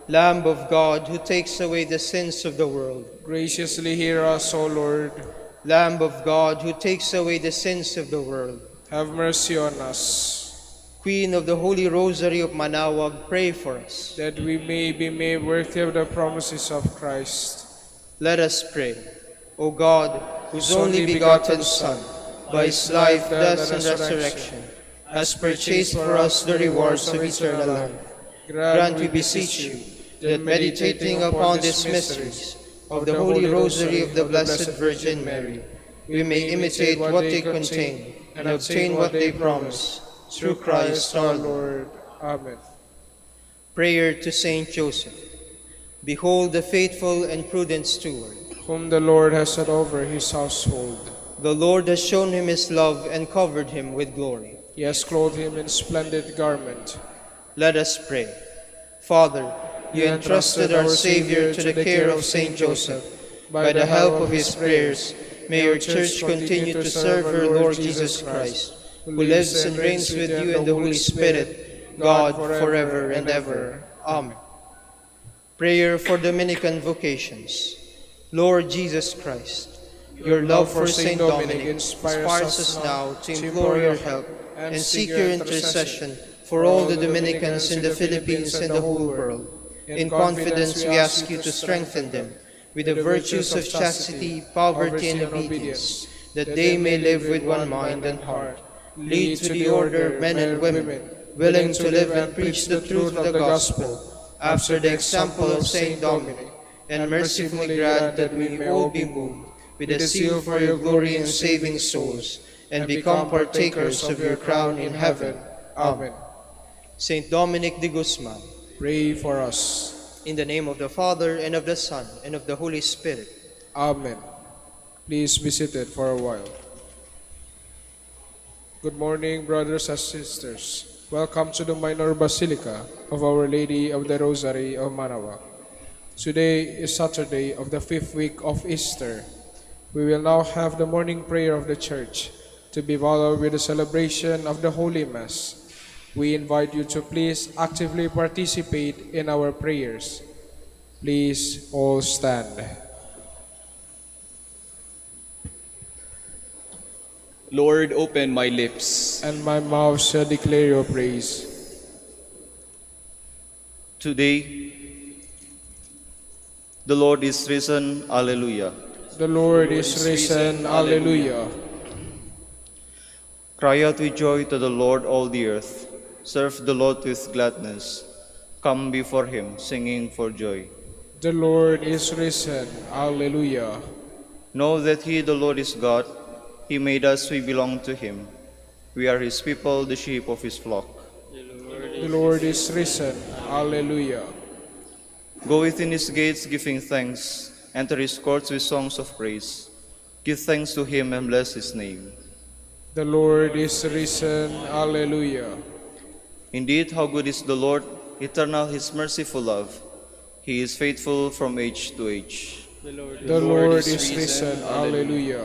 Lamb of God who takes away the sins of the world, Graciously hear us, O Lord. Lamb of God who takes away the sins of the world, Have mercy on us, Queen of the Holy Rosary of Manaoag, pray for us. that we may be made worthy of the promises of Christ. Let us pray. O God, whose only begotten Son, by his life, death, and resurrection, has purchased for us the rewards of eternal life, grant, we beseech you, that meditating upon these mysteries of the Holy Rosary of the Blessed Virgin Mary, we may imitate what they contain and obtain what they promise, through Christ our Lord. Amen. Prayer to Saint Joseph. Behold the faithful and prudent steward. Whom the Lord has set over his household. The Lord has shown him his love and covered him with glory. He has clothed him in splendid garment. Let us pray. Father, you entrusted our Savior to the care of Saint Joseph. By the help of his prayers, may your Church continue to serve her Lord Jesus Christ, who lives and reigns with you in the Holy Spirit, God, forever and ever. Amen. Prayer for Dominican vocations. Lord Jesus Christ, your love for Saint Dominic inspires us now to implore your help and seek your intercession for all the Dominicans in the Philippines and the whole world. In confidence, we ask you to strengthen them with the virtues of chastity, poverty, and obedience, that they may live with one mind and heart. Lead to the order men and women, willing to live and preach the truth of the gospel, after the example of Saint Dominic, and mercifully grant that we may all be moved with a zeal for your glory in saving souls, and become partakers of your crown in heaven. Amen. Saint Dominic de Guzman, Pray for us. in the name of the Father, and of the Son, and of the Holy Spirit. Amen. Please be seated for a while. Good morning, brothers and sisters. Welcome to the Minor Basilica of Our Lady of the Rosary of Manaoag. Today is Saturday of the 5th week of Easter. We will now have the morning prayer of the Church, to be followed with the celebration of the Holy Mass. We invite you to please actively participate in our prayers. Please all stand. Lord, open my lips. And my mouth shall declare your praise. Today, the Lord is risen. Alleluia. The Lord is risen. Alleluia. Cry out with joy to the Lord, all the earth. Serve the Lord with gladness. Come before him, singing for joy. The Lord is risen. Alleluia. Know that he, the Lord, is God. He made us, we belong to him. We are his people, the sheep of his flock. The Lord is risen. Alleluia. Go within his gates, giving thanks. Enter his courts with songs of praise. Give thanks to him and bless his name. The Lord is risen. Alleluia. Indeed, how good is the Lord, eternal his merciful love. He is faithful from age to age. The Lord is risen. Alleluia.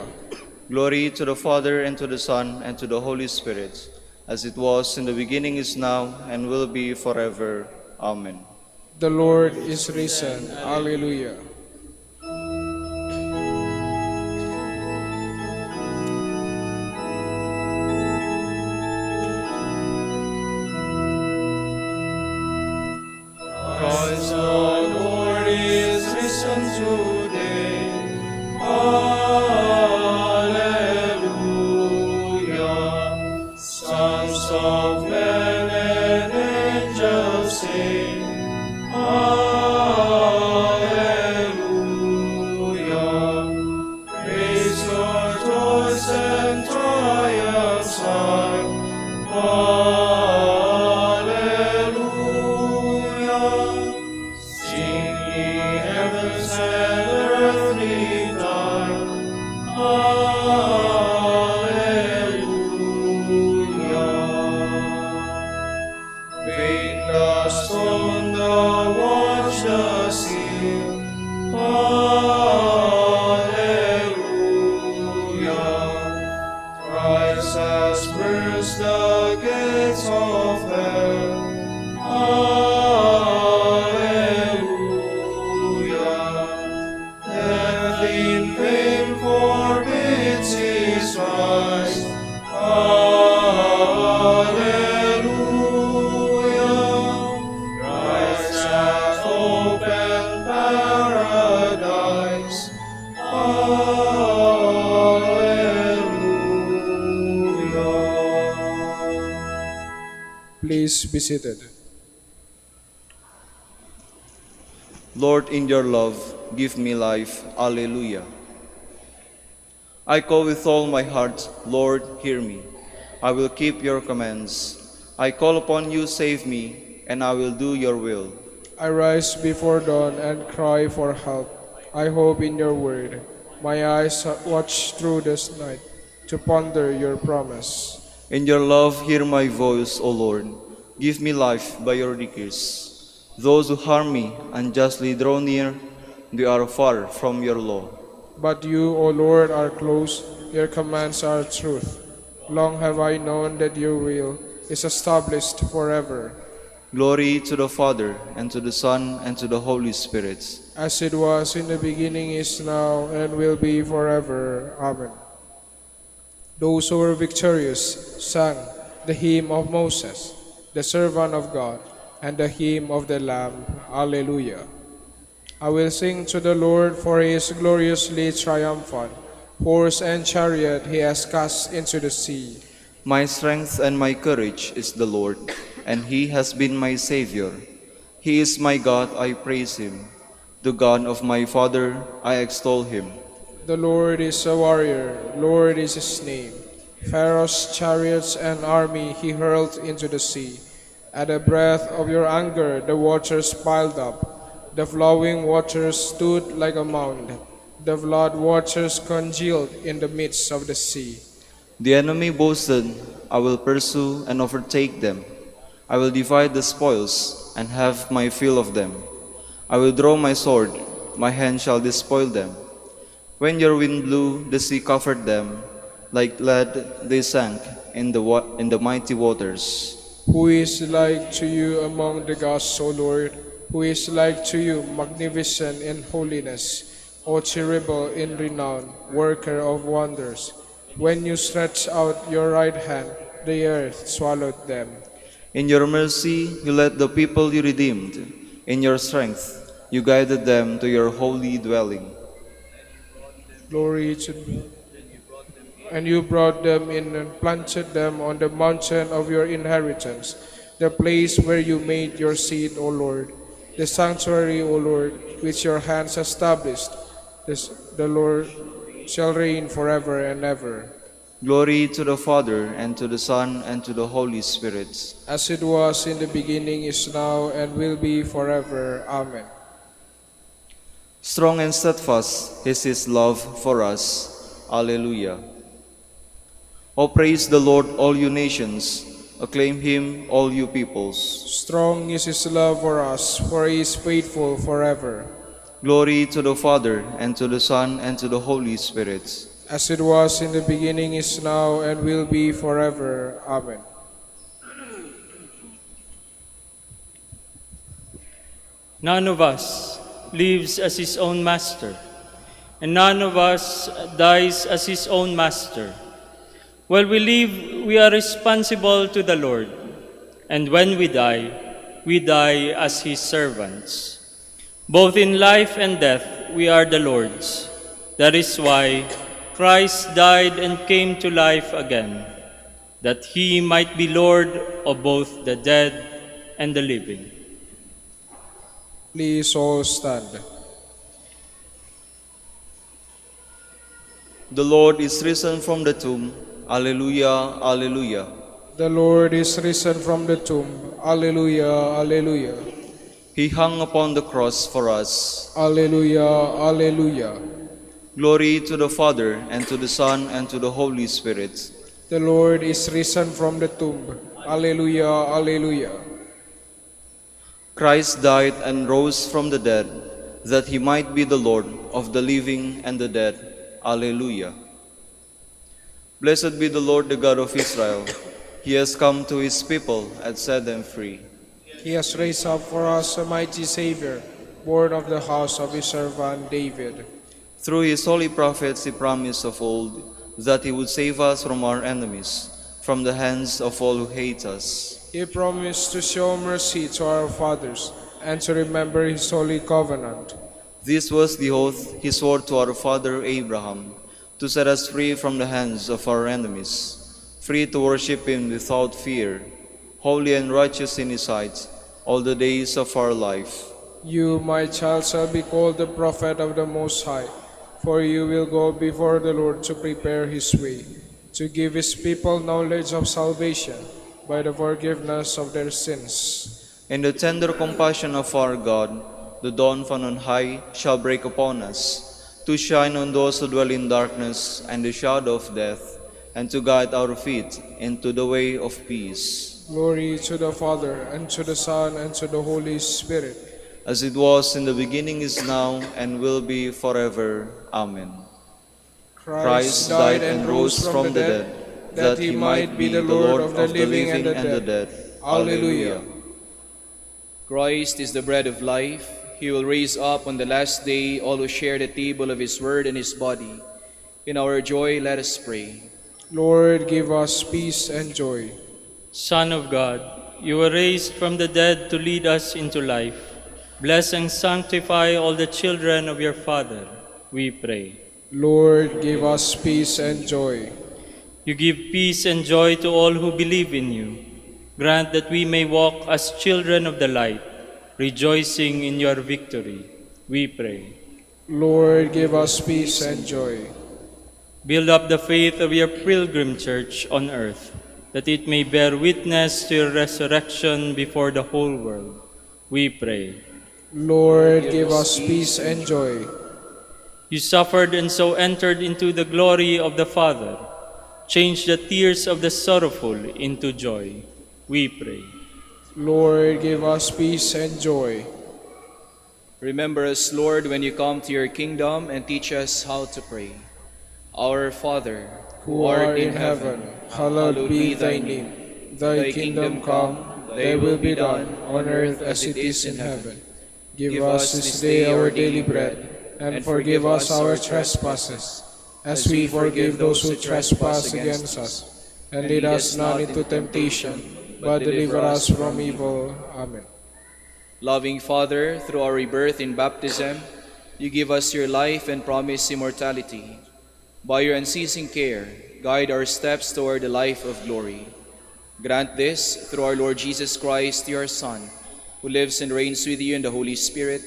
Glory to the Father, and to the Son, and to the Holy Spirit, as it was in the beginning, is now, and will be forever. Amen. The Lord is risen. Alleluia. Christ the Lord is risen today. Amen. seal. Hallelujah. Christ has burst the gates of hell. Hallelujah. Death in vain forbids his rise. Hallelujah. Christ has opened paradise. Hallelujah. Please be seated. Lord, in your love, give me life. Alleluia. I call with all my heart, Lord, hear me. I will keep your commands. I call upon you, save me, and I will do your will. I rise before dawn and cry for help. I hope in your word. My eyes watch through this night to ponder your promise. In your love, hear my voice, O Lord. Give me life by your decrees. Those who harm me unjustly draw near, they are far from your law. But you, O Lord, are close, your commands are truth. Long have I known that your will is established forever. Glory to the Father, and to the Son, and to the Holy Spirit. As it was in the beginning, is now, and will be forever. Amen. Those who were victorious sang the hymn of Moses, the servant of God, and the hymn of the Lamb. Alleluia. I will sing to the Lord, for he is gloriously triumphant. Horse and chariot he has cast into the sea. My strength and my courage is the Lord, and he has been my Savior. He is my God, I praise him. The God of my father, I extol him. The Lord is a warrior, Lord is his name. Pharaoh's chariots and army he hurled into the sea. At the breath of your anger the waters piled up. The flowing waters stood like a mound. The flood waters congealed in the midst of the sea. The enemy boasted, I will pursue and overtake them. I will divide the spoils and have my fill of them. I will draw my sword, my hand shall despoil them. When your wind blew, the sea covered them. Like lead they sank in the mighty waters. Who is like to you among the gods, O Lord? Who is like to you, magnificent in holiness, O terrible in renown, worker of wonders? When you stretched out your right hand, the earth swallowed them. In your mercy, you led the people you redeemed. In your strength, you guided them to your holy dwelling. Glory to you. And you brought them in and planted them on the mountain of your inheritance, the place where you made your seat, O Lord, the sanctuary, O Lord, which your hands established. The Lord shall reign forever and ever. Glory to the Father, and to the Son, and to the Holy Spirit. As it was in the beginning, is now, and will be forever. Amen. Strong and steadfast is his love for us. Alleluia. O praise the Lord, all you nations. Acclaim him, all you peoples. Strong is his love for us, for he is faithful forever. Glory to the Father, and to the Son, and to the Holy Spirit. As it was in the beginning, is now, and will be forever. Amen. None of us lives as his own master, and none of us dies as his own master. While we live, we are responsible to the Lord, and when we die as his servants. Both in life and death, we are the Lord's. That is why Christ died and came to life again, that he might be Lord of both the dead and the living. Please all stand. The Lord is risen from the tomb. Alleluia, alleluia. The Lord is risen from the tomb. Alleluia, alleluia. He hung upon the cross for us. Alleluia, alleluia. Glory to the Father, and to the Son, and to the Holy Spirit. The Lord is risen from the tomb. Alleluia, alleluia. Christ died and rose from the dead. that he might be the Lord of the living and the dead. Alleluia. Blessed be the Lord, the God of Israel. He has come to his people and set them free. He has raised up for us a mighty Savior, born of the house of his servant David. Through his holy prophets he promised of old that he would save us from our enemies, from the hands of all who hate us. He promised to show mercy to our fathers and to remember his holy covenant. This was the oath he swore to our father Abraham, to set us free from the hands of our enemies, free to worship him without fear, holy and righteous in his sight, all the days of our life. You, my child, shall be called the prophet of the Most High, for you will go before the Lord to prepare his way, to give his people knowledge of salvation by the forgiveness of their sins. In the tender compassion of our God, the dawn from on high shall break upon us, to shine on those who dwell in darkness and the shadow of death, and to guide our feet into the way of peace. Glory to the Father, and to the Son, and to the Holy Spirit, as it was in the beginning, is now, and will be forever. Amen. Christ died and rose from the dead, that he might be the Lord of the living and the dead. Alleluia. Christ is the bread of life. He will raise up on the last day all who share the table of his word and his body. In our joy, let us pray. Lord, give us peace and joy. Son of God, you were raised from the dead to lead us into life. Bless and sanctify all the children of your Father, we pray. Lord, give us peace and joy. You give peace and joy to all who believe in you. Grant that we may walk as children of the light, rejoicing in your victory, we pray. Lord, give us peace and joy. Build up the faith of your pilgrim church on earth, that it may bear witness to your resurrection before the whole world, we pray. Lord, give us peace and joy. You suffered and so entered into the glory of the Father. Change the tears of the sorrowful into joy, we pray. Lord, give us peace and joy. Remember us, Lord, when you come to your kingdom, and teach us how to pray. Our Father, Who art in heaven, hallowed be thy name. Thy kingdom come, thy will be done, on earth as it is in heaven. Give us this day our daily bread, and forgive us our trespasses, as we forgive those who trespass against us. And lead us not into temptation, but deliver us from evil. Amen. Loving Father, through our rebirth in baptism, you give us your life and promise immortality. By your unceasing care, guide our steps toward the life of glory. Grant this through our Lord Jesus Christ, your Son, who lives and reigns with you in the Holy Spirit,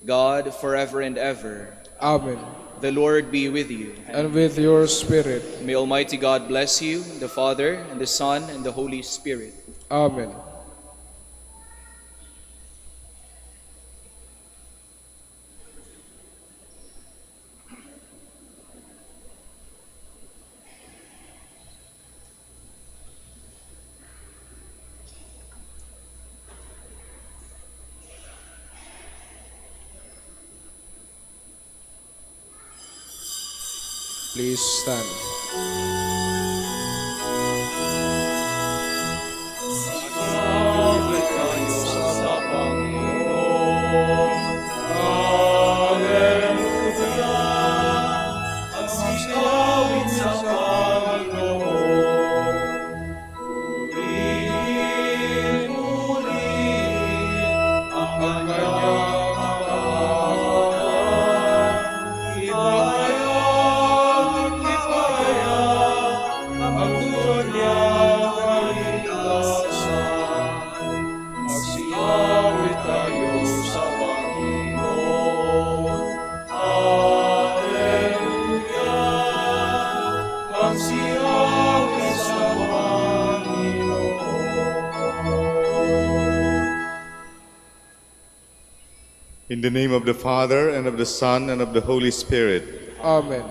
God, forever and ever. Amen. The Lord be with you. And with your spirit. May Almighty God bless you, the Father, and the Son, and the Holy Spirit. Amen. Please stand. In the name of the Father, and of the Son, and of the Holy Spirit. Amen.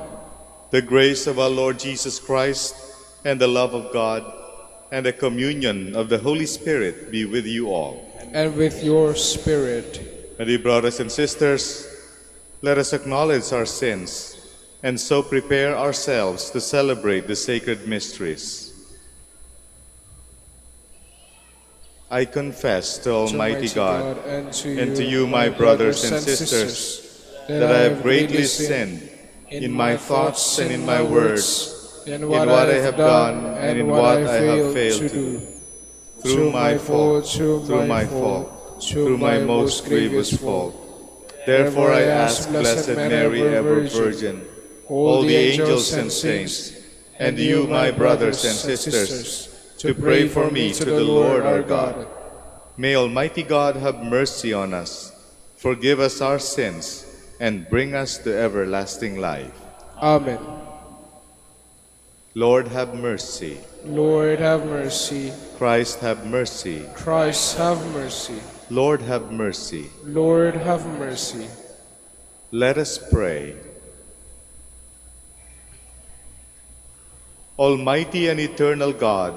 The grace of our Lord Jesus Christ, and the love of God, and the communion of the Holy Spirit be with you all. And with your spirit. My dear brothers and sisters, Let us acknowledge our sins and so prepare ourselves to celebrate the sacred mysteries. I confess to Almighty God and to you, my brothers and sisters, that I have greatly sinned in my thoughts and in my words, in what I have done and in what I have failed to do. Through my fault, through my most grievous fault. Therefore I ask Blessed Mary, ever Virgin, all the angels and saints, and you, my brothers and sisters, to pray for me to the Lord our God. May Almighty God have mercy on us, forgive us our sins, and bring us to everlasting life. Amen. Lord, have mercy. Lord, have mercy. Christ, have mercy. Christ, have mercy. Lord, have mercy. Lord, have mercy. Let us pray. Almighty and eternal God,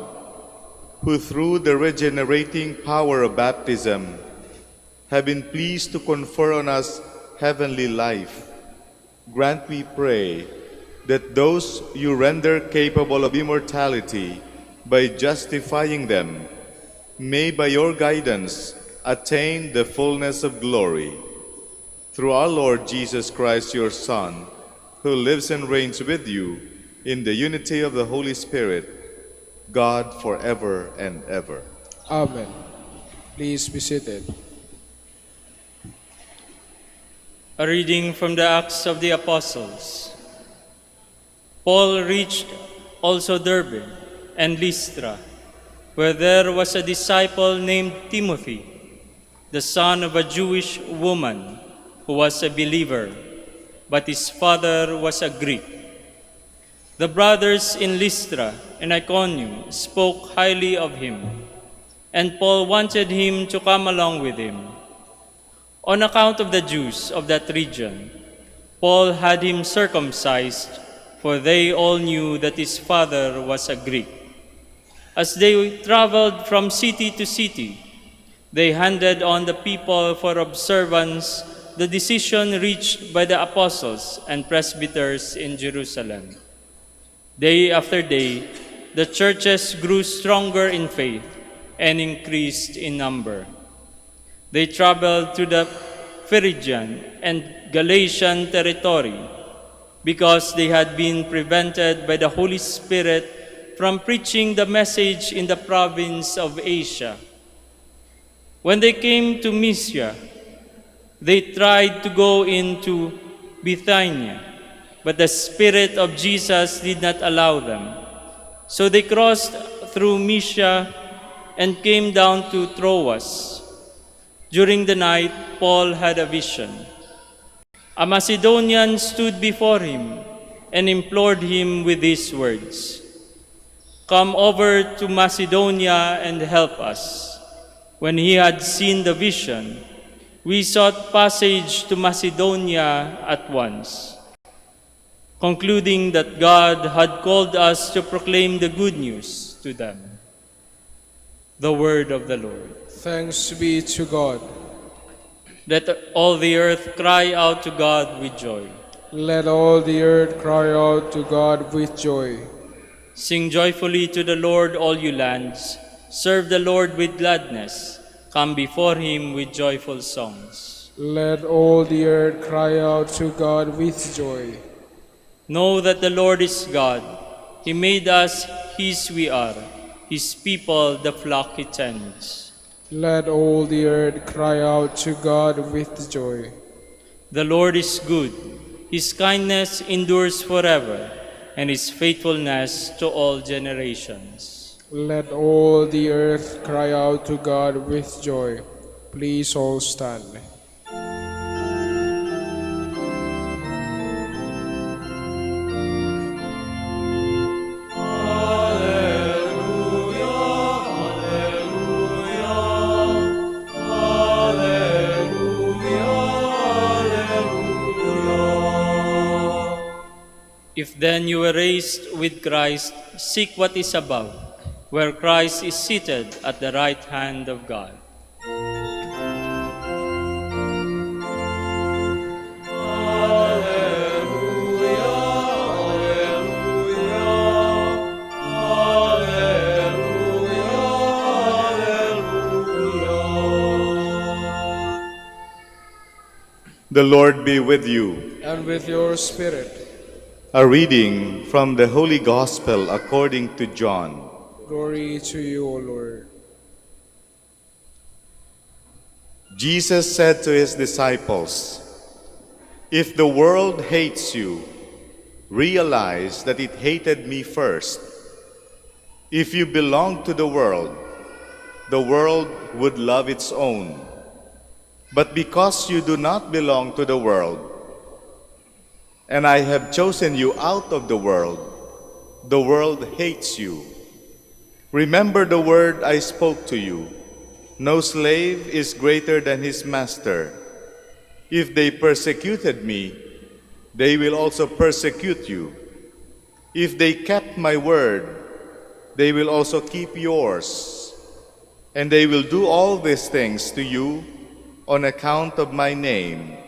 who through the regenerating power of baptism have been pleased to confer on us heavenly life, grant, we pray, that those you render capable of immortality by justifying them may by your guidance attain the fullness of glory. Through our Lord Jesus Christ, your Son, who lives and reigns with you in the unity of the Holy Spirit, God forever and ever. Amen. Please be seated. A reading from the Acts of the Apostles. Paul reached also Derbe and Lystra, where there was a disciple named Timothy, the son of a Jewish woman who was a believer, but his father was a Greek. The brothers in Lystra and Iconium spoke highly of him, and Paul wanted him to come along with him. On account of the Jews of that region, Paul had him circumcised, for they all knew that his father was a Greek. As they traveled from city to city, they handed on the people for observance the decision reached by the apostles and presbyters in Jerusalem. Day after day, the churches grew stronger in faith and increased in number. They traveled to the Phrygian and Galatian territory because they had been prevented by the Holy Spirit from preaching the message in the province of Asia. When they came to Mysia, they tried to go into Bithynia, but the Spirit of Jesus did not allow them. So they crossed through Mysia and came down to Troas. During the night, Paul had a vision. A Macedonian stood before him and implored him with these words, "Come over to Macedonia and help us." When he had seen the vision, we sought passage to Macedonia at once, concluding that God had called us to proclaim the good news to them. The word of the Lord. Thanks be to God. Let all the earth cry out to God with joy. Let all the earth cry out to God with joy. Sing joyfully to the Lord, all you lands. Serve the Lord with gladness. Come before him with joyful songs. Let all the earth cry out to God with joy. Know that the Lord is God. He made us, his we are, his people, the flock he tends. Let all the earth cry out to God with joy. The Lord is good. His kindness endures forever, and his faithfulness to all generations. Let all the earth cry out to God with joy. Please all stand. If then you were raised with Christ, seek what is above, where Christ is seated at the right hand of God. Alleluia, The Lord be with you. And with your spirit. A reading from the Holy Gospel according to John. Glory to you, O Lord. Jesus said to his disciples, "If the world hates you, realize that it hated me first. If you belong to the world would love its own. But because you do not belong to the world, and I have chosen you out of the world hates you. Remember the word I spoke to you. No slave is greater than his master. If they persecuted me, they will also persecute you. If they kept my word, they will also keep yours. And they will do all these things to you on account of my name,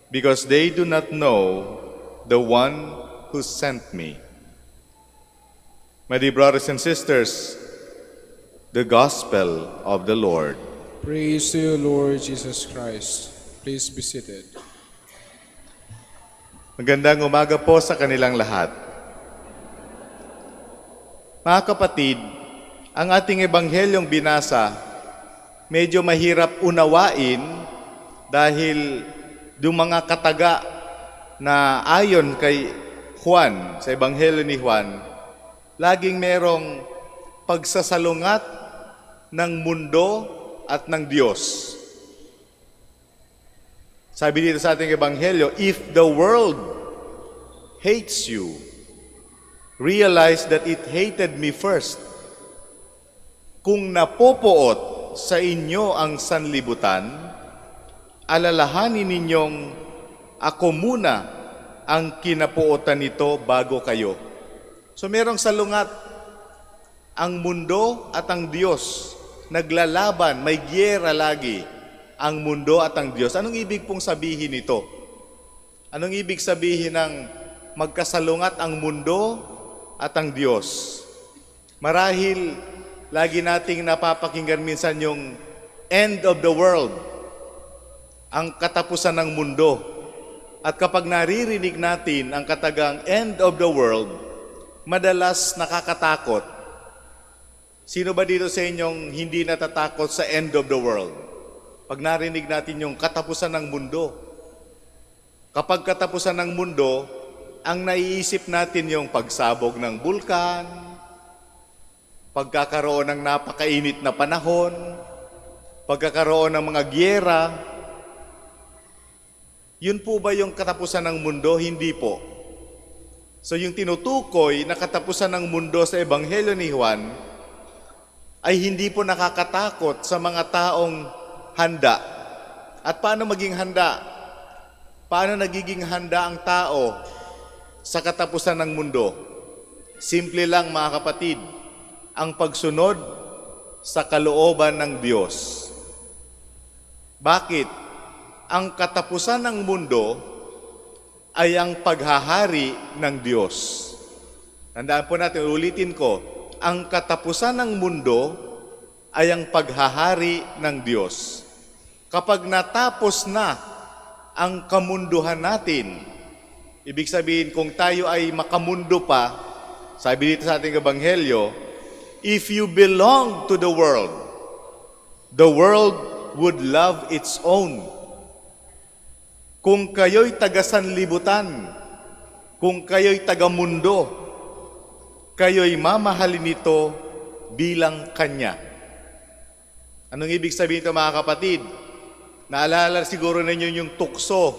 because they do not know the one who sent me." My dear brothers and sisters, the Gospel of the Lord. Praise to you, Lord Jesus Christ. Please be seated. Magandang umaga po sa kanilang lahat. Mga kapatid, ang ating ebanghelyong binasa, medyo mahirap unawain dahil yung mga kataga na ayon kay Juan, sa ebanghelyo ni Juan, laging merong pagsasalungat ng mundo at ng Diyos. Sabi dito sa ating ebanghelyo, "If the world hates you, realize that it hated me first." Kung napopoot sa inyo ang sanlibutan, alalahanin ninyong ako muna ang kinapuotan nito bago kayo. So merong salungat ang mundo at ang Diyos. Naglalaban, may giyera lagi ang mundo at ang Diyos. Anong ibig pong sabihin nito? Anong ibig sabihin ng magkasalungat ang mundo at ang Diyos? Marahil lagi nating napapakinggan minsan yung end of the world, ang katapusan ng mundo. At kapag naririnig natin ang katagang end of the world, madalas nakakatakot. Sino ba dito sa inyong hindi natatakot sa end of the world? Pag narinig natin yung katapusan ng mundo. Kapag katapusan ng mundo, ang naiisip natin yung pagsabog ng bulkan, pagkakaroon ng napakainit na panahon, pagkakaroon ng mga giyera. Yun po ba yung katapusan ng mundo? Hindi po. So yung tinutukoy na katapusan ng mundo sa ebanghelyo ni Juan ay hindi po nakakatakot sa mga taong handa. At paano maging handa? Paano nagiging handa ang tao sa katapusan ng mundo? Simple lang mga kapatid, ang pagsunod sa kalooban ng Diyos. Bakit? Ang katapusan ng mundo ay ang paghahari ng Diyos. Tandaan po natin, ulitin ko, ang katapusan ng mundo ay ang paghahari ng Diyos. Kapag natapos na ang kamunduhan natin, ibig sabihin kung tayo ay makamundo pa, sabi dito sa ating ebanghelyo, if you belong to the world would love its own. Kung kayo'y taga-sanlibutan, kung kayo'y taga-mundo, kayo'y mamahalin nito bilang Kanya. Anong ibig sabihin ito mga kapatid? Naalala siguro ninyo yung tukso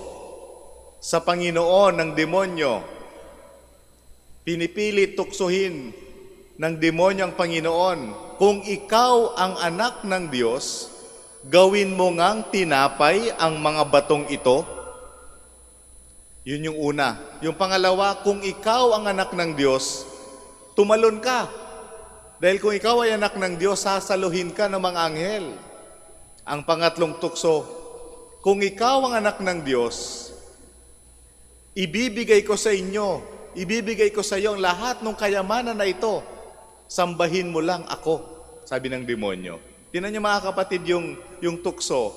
sa Panginoon ng demonyo. Pinipilit tuksohin ng demonyo ang Panginoon. Kung ikaw ang anak ng Diyos, gawin mo ngang tinapay ang mga batong ito. Yun yung una. Yung pangalawa, kung ikaw ang anak ng Diyos, tumalon ka. Dahil kung ikaw ay anak ng Diyos, sasaluhin ka ng mga anghel. Ang pangatlong tukso, kung ikaw ang anak ng Diyos, ibibigay ko sa inyo, ibibigay ko sa iyo ang lahat ng kayamanan na ito. Sambahin mo lang ako, sabi ng demonyo. Tingnan niyo mga kapatid yung tukso.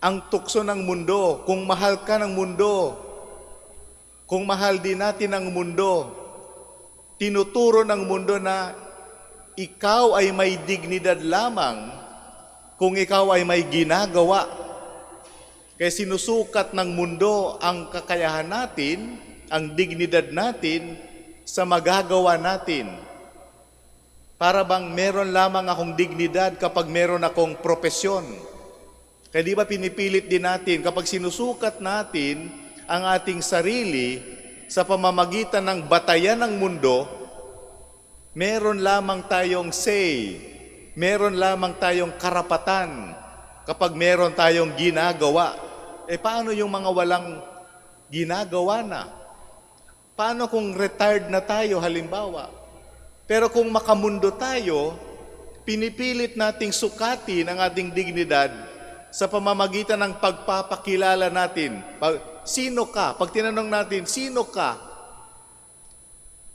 ang tukso ng mundo, kung mahal ka ng mundo, kung mahal din natin ang mundo, tinuturo ng mundo na ikaw ay may dignidad lamang kung ikaw ay may ginagawa. Kaya sinusukat ng mundo ang kakayahan natin, ang dignidad natin sa magagawa natin. Para bang meron lamang akong dignidad kapag meron akong propesyon. Kaya di ba pinipilit din natin, kapag sinusukat natin ang ating sarili sa pamamagitan ng batayan ng mundo, meron lamang tayong say, meron lamang tayong karapatan kapag meron tayong ginagawa. Paano yung mga walang ginagawa na? Paano kung retired na tayo halimbawa? Pero kung makamundo tayo, pinipilit nating sukatin ang ating dignidad sa pamamagitan ng pagpapakilala natin. Sino ka? Pag tinanong natin, sino ka?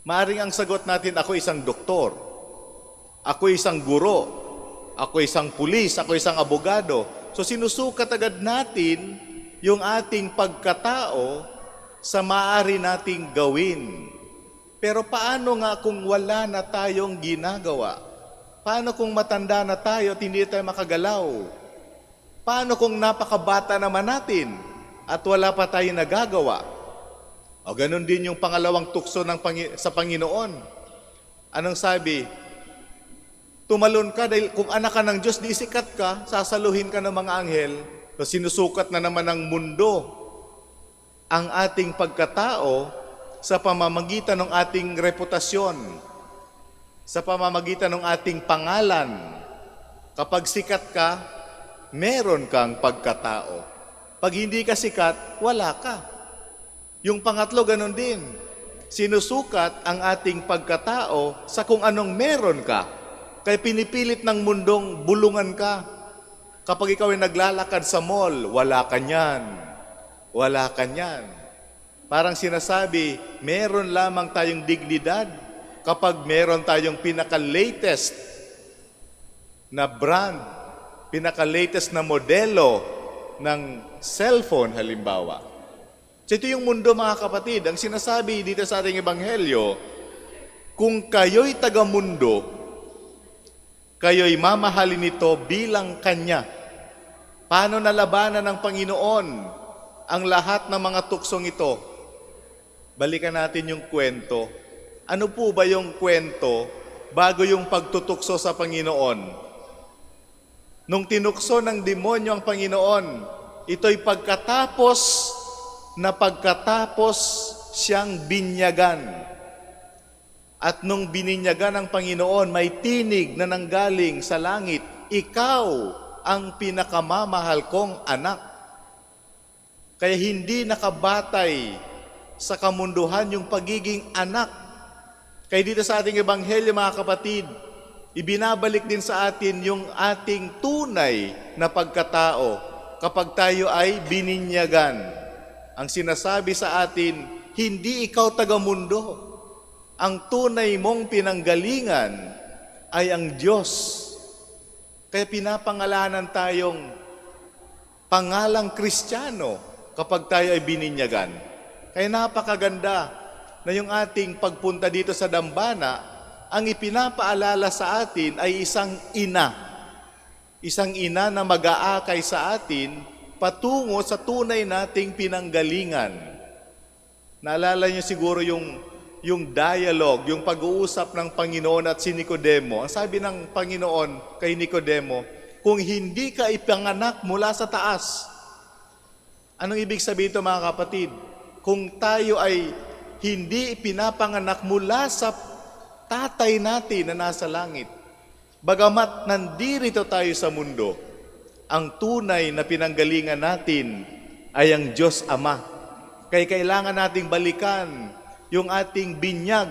Maaring ang sagot natin, ako isang doktor, ako isang guro, ako isang pulis, ako isang abogado. So sinusukat agad natin yung ating pagkatao sa maaari nating gawin. Pero paano nga kung wala na tayong ginagawa? Paano kung matanda na tayo at hindi tayo makagalaw? Paano kung napakabata naman natin at wala pa tayong nagagawa? O ganun din yung pangalawang tukso sa Panginoon. Anong sabi? Tumalon ka dahil kung anak ka ng Diyos, di sikat ka, sasaluhin ka ng mga anghel. So sinusukat na naman ng mundo ang ating pagkatao sa pamamagitan ng ating reputasyon, sa pamamagitan ng ating pangalan. Kapag sikat ka, meron kang pagkatao. Pag hindi ka sikat, wala ka. Yung pangatlo, ganun din. Sinusukat ang ating pagkatao sa kung anong meron ka. Kaya pinipilit ng mundong bulungan ka. Kapag ikaw ay naglalakad sa mall, wala ka niyan. Wala ka niyan. Parang sinasabi, meron lamang tayong dignidad kapag meron tayong pinaka-latest na brand, pinaka-latest na modelo ng cellphone halimbawa. So ito yung mundo mga kapatid. Ang sinasabi dito sa ating ebanghelyo, kung kayo'y taga-mundo, kayo'y mamahalin ito bilang Kanya. Paano nalabanan ng Panginoon ang lahat ng mga tuksong ito? Balikan natin yung kwento. Ano po ba yung kwento bago yung pagtutukso sa Panginoon? Nung tinukso ng demonyo ang Panginoon, ito'y pagkatapos siyang binyagan. At nung bininyagan ng Panginoon, may tinig na nanggaling sa langit, ikaw ang pinakamamahal kong anak. Kaya hindi nakabatay sa kamunduhan yung pagiging anak. Kaya dito sa ating ebanghelyo mga kapatid, ibinabalik din sa atin yung ating tunay na pagkatao kapag tayo ay bininyagan. Ang sinasabi sa atin, hindi ikaw taga-mundo. Ang tunay mong pinanggalingan ay ang Diyos. Kaya pinapangalanan tayong pangalang Kristiyano kapag tayo ay bininyagan. Kaya napakaganda na yung ating pagpunta dito sa dambana, ang ipinapaalala sa atin ay isang ina. Isang ina na mag-aakay sa atin patungo sa tunay nating pinanggalingan. Naalala niyo siguro yung dialogue, yung pag-uusap ng Panginoon at si Nicodemo. Ang sabi ng Panginoon kay Nicodemo, kung hindi ka ipanganak mula sa taas. Anong ibig sabihin ito mga kapatid? Kung tayo ay hindi ipinapanganak mula sa tatay natin na nasa langit, bagamat nandirito tayo sa mundo, ang tunay na pinanggalingan natin ay ang Diyos Ama. Kaya kailangan nating balikan yung ating binyag.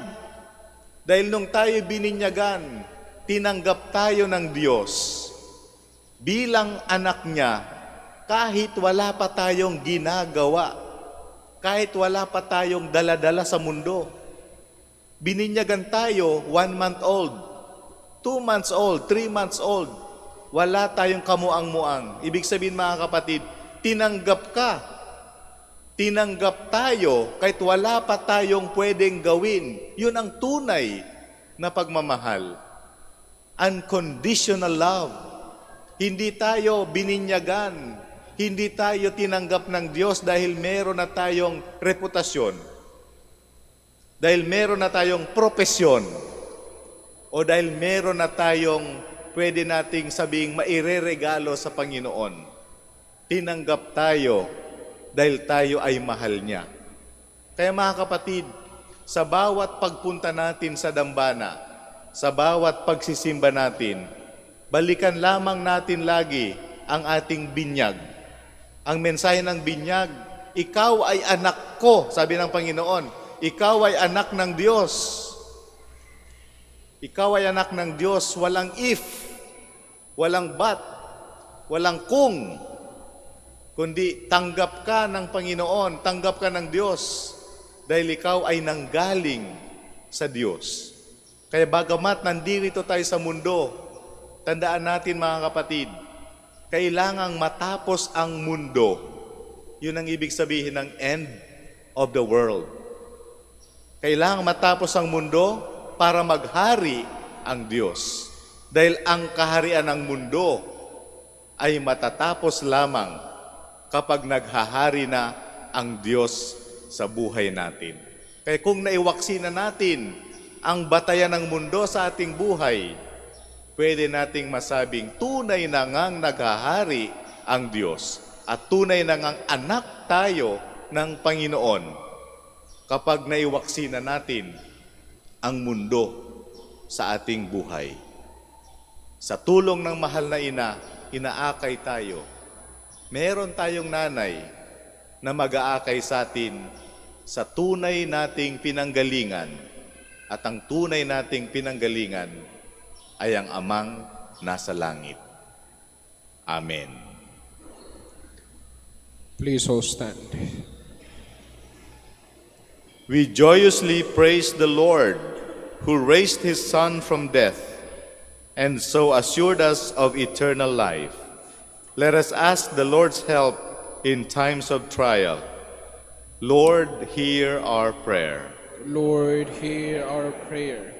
Dahil nung tayo bininyagan, tinanggap tayo ng Diyos bilang anak niya kahit wala pa tayong ginagawa. Kahit wala pa tayong dala-dala sa mundo. Bininyagan tayo 1 month old, 2 months old, 3 months old. Wala tayong kamuang-muang. Ibig sabihin mga kapatid, tinanggap ka. Tinanggap tayo kahit wala pa tayong pwedeng gawin. Yun ang tunay na pagmamahal. Unconditional love. Hindi tayo bininyagan. Hindi tayo tinanggap ng Diyos dahil meron na tayong reputasyon. Dahil meron na tayong propesyon. O dahil meron na tayong pwede nating sabing maireregalo sa Panginoon. Tinanggap tayo dahil tayo ay mahal niya. Kaya mga kapatid, sa bawat pagpunta natin sa dambana, sa bawat pagsisimba natin, balikan lamang natin lagi ang ating binyag. Ang mensahe ng binyag, ikaw ay anak ko, sabi ng Panginoon. Ikaw ay anak ng Diyos. Ikaw ay anak ng Diyos, walang if, walang but, walang kung, kundi tanggap ka ng Panginoon, tanggap ka ng Diyos, dahil ikaw ay nanggaling sa Diyos. Kaya bagamat nandito tayo sa mundo, tandaan natin mga kapatid, kailangang matapos ang mundo. Yun ang ibig sabihin ng end of the world. Kailangang matapos ang mundo para maghari ang Diyos. Dahil ang kaharian ng mundo ay matatapos lamang kapag naghahari na ang Diyos sa buhay natin. Kaya kung naiwaksi na natin ang batayan ng mundo sa ating buhay, pwede nating masabing tunay na ngang naghahari ang Diyos at tunay na ngang anak tayo ng Panginoon kapag naiwaksi na natin ang mundo sa ating buhay. Sa tulong ng mahal na ina, inaakay tayo. Meron tayong nanay na mag-aakay sa atin sa tunay nating pinanggalingan at ang tunay nating pinanggalingan ay ang Amang nasa langit. Amen. Please all stand. We joyously praise the Lord who raised His Son from death and so assured us of eternal life. Let us ask the Lord's help in times of trial. Lord, hear our prayer. Lord, hear our prayer.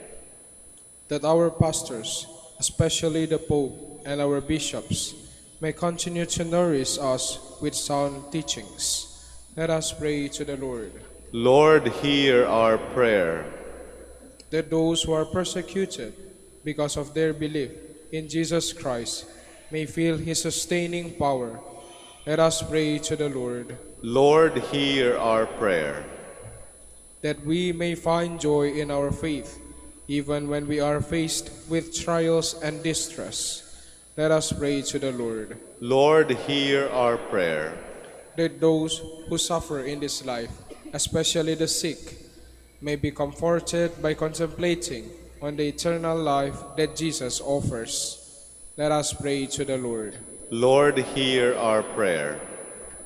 That our pastors, especially the Pope and our bishops, may continue to nourish us with sound teachings. Let us pray to the Lord. Lord, hear our prayer. That those who are persecuted because of their belief in Jesus Christ may feel His sustaining power. Let us pray to the Lord. Lord, hear our prayer. That we may find joy in our faith, even when we are faced with trials and distress. Let us pray to the Lord. Lord, hear our prayer. That those who suffer in this life, especially the sick, may be comforted by contemplating on the eternal life that Jesus offers. Let us pray to the Lord. Lord, hear our prayer.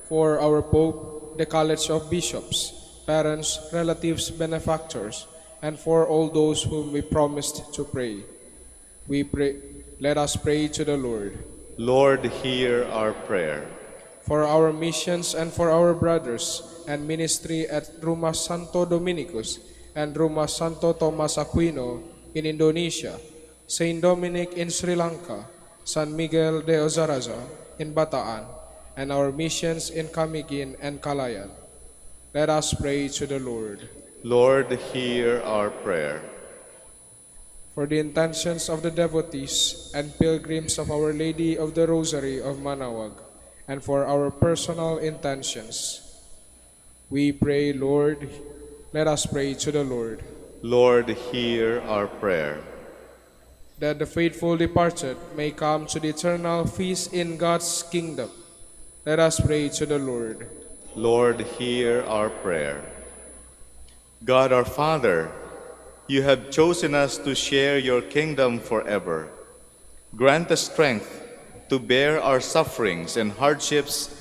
For our Pope, the College of Bishops, parents, relatives, benefactors, and for all those whom we promised to pray, let us pray to the Lord. Lord, hear our prayer. For our missions and for our brothers and ministry at Rumah Santo Dominicus and Rumah Santo Tomas Aquino in Indonesia, Saint Dominic in Sri Lanka, San Miguel de Ozaraza in Bataan, and our missions in Camiguin and Calayan. Let us pray to the Lord. Lord, hear our prayer. For the intentions of the devotees and pilgrims of Our Lady of the Rosary of Manaoag, and for our personal intentions, we pray, Lord, let us pray to the Lord. Lord, hear our prayer. That the faithful departed may come to the eternal feast in God's kingdom. Let us pray to the Lord. Lord, hear our prayer. God our Father, you have chosen us to share your kingdom forever. Grant us strength to bear our sufferings and hardships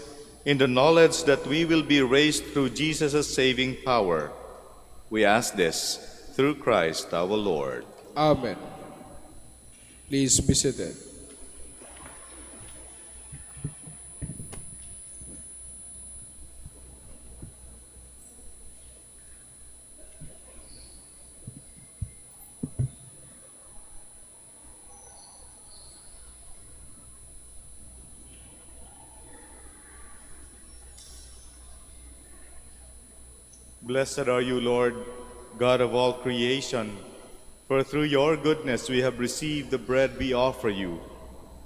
in the knowledge that we will be raised through Jesus' saving power. We ask this through Christ our Lord. Amen. Please be seated. Blessed are you, Lord, God of all creation, for through your goodness we have received the bread we offer you,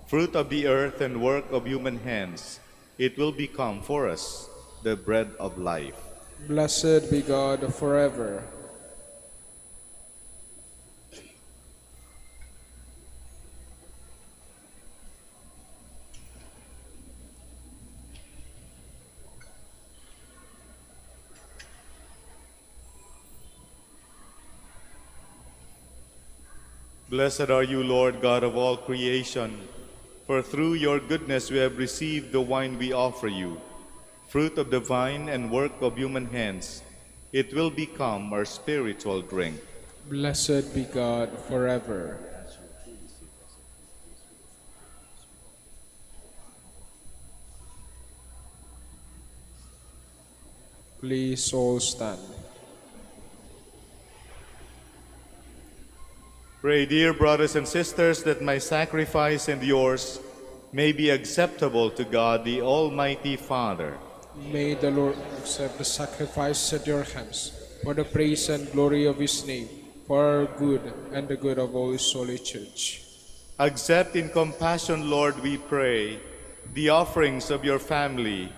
fruit of the earth and work of human hands. It will become for us the bread of life. Blessed be God forever. Blessed are you, Lord God of all creation, for through your goodness we have received the wine we offer you, fruit of the vine and work of human hands. It will become our spiritual drink. Blessed be God forever. Please all stand. Pray, dear brothers and sisters, that my sacrifice and yours may be acceptable to God, the Almighty Father. May the Lord accept the sacrifice at your hands for the praise and glory of his name, for our good and the good of all his holy church. Accept in compassion, Lord, we pray, the offerings of your family,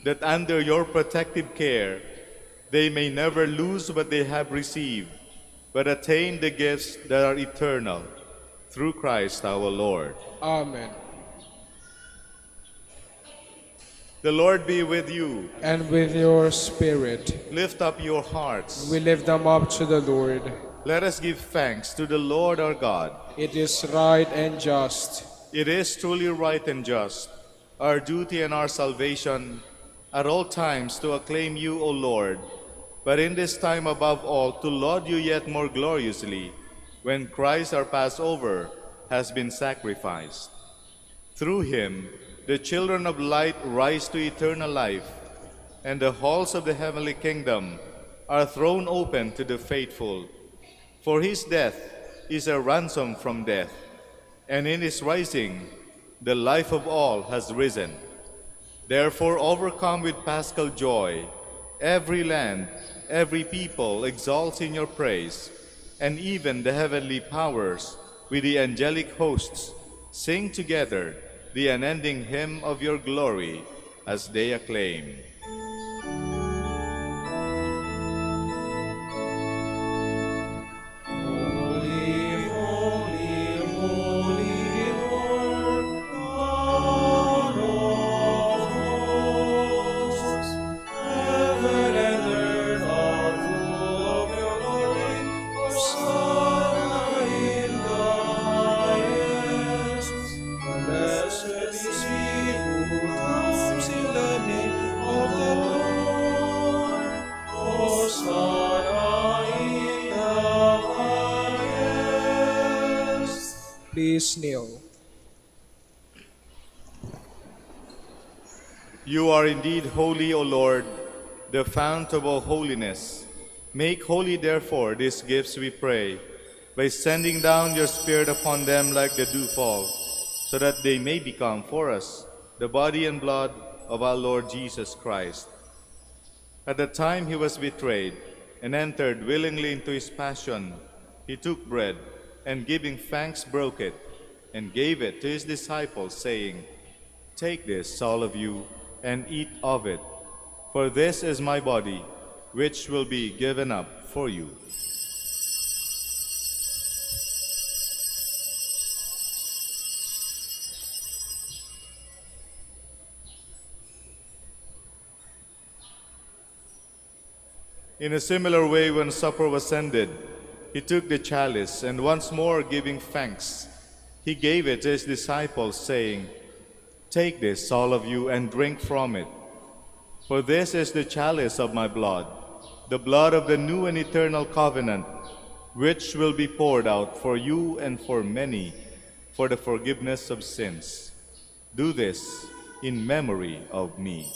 that under your protective care they may never lose what they have received, but attain the gifts that are eternal. Through Christ our Lord. Amen. The Lord be with you. And with your spirit, Lift up your hearts. we lift them up to the Lord. Let us give thanks to the Lord our God. It is right and just. It is truly right and just, our duty and our salvation, at all times to acclaim you, O Lord, but in this time above all to laud you yet more gloriously, when Christ our Passover has been sacrificed. Through him, the children of light rise to eternal life, and the halls of the heavenly kingdom are thrown open to the faithful. For his death is a ransom from death, and in his rising, the life of all has risen. Therefore, overcome with paschal joy, every land, every people exalts in your praise, and even the heavenly powers with the angelic hosts sing together the unending hymn of your glory as they acclaim. Please kneel. You are indeed holy, O Lord, the fount of all holiness. Make holy, therefore, these gifts, we pray, by sending down your Spirit upon them like the dewfall, so that they may become for us the body and blood of our Lord Jesus Christ. At the time he was betrayed and entered willingly into his passion, he took bread, and giving thanks broke it, and gave it to his disciples, saying, "Take this, all of you, and eat of it, for this is my body, which will be given up for you." In a similar way, when supper was ended, he took the chalice, and once more giving thanks, he gave it to his disciples, saying, "Take this, all of you, and drink from it. For this is the chalice of my blood, the blood of the new and eternal covenant, which will be poured out for you and for many for the forgiveness of sins. Do this in memory of me."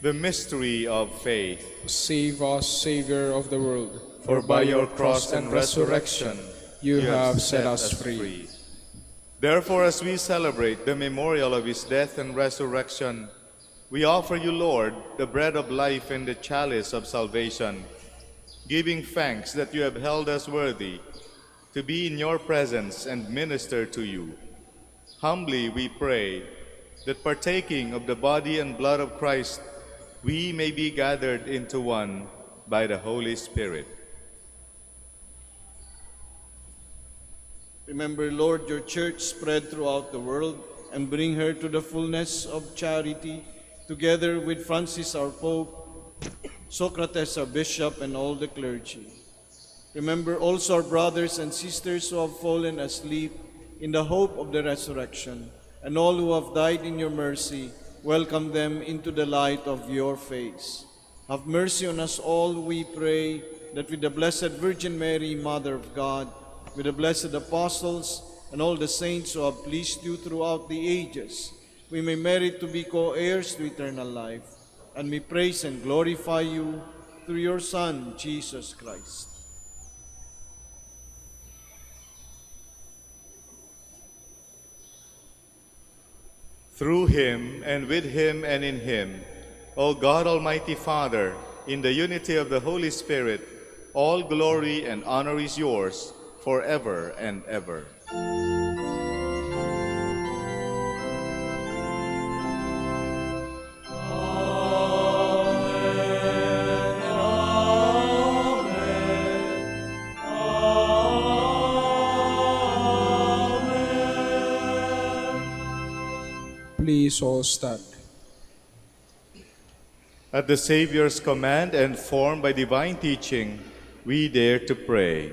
The mystery of faith. Save us, Savior of the world. For by your cross and resurrection, you have set us free. Therefore, as we celebrate the memorial of his death and resurrection, we offer you, Lord, the bread of life and the chalice of salvation, giving thanks that you have held us worthy to be in your presence and minister to you. Humbly we pray that partaking of the body and blood of Christ, we may be gathered into one by the Holy Spirit. Remember, Lord, your church spread throughout the world and bring her to the fullness of charity, together with Francis our Pope, Socrates our Bishop, and all the clergy. Remember also our brothers and sisters who have fallen asleep in the hope of the resurrection, and all who have died in your mercy. Welcome them into the light of your face. Have mercy on us all, we pray, that with the Blessed Virgin Mary, Mother of God, with the blessed apostles and all the saints who have pleased you throughout the ages, we may merit to be co-heirs to eternal life, and may praise and glorify you through your Son, Jesus Christ. Through him, and with him, and in him, O God, Almighty Father, in the unity of the Holy Spirit, all glory and honor is yours, forever and ever. Please all stand. At the Savior's command and formed by divine teaching, we dare to pray.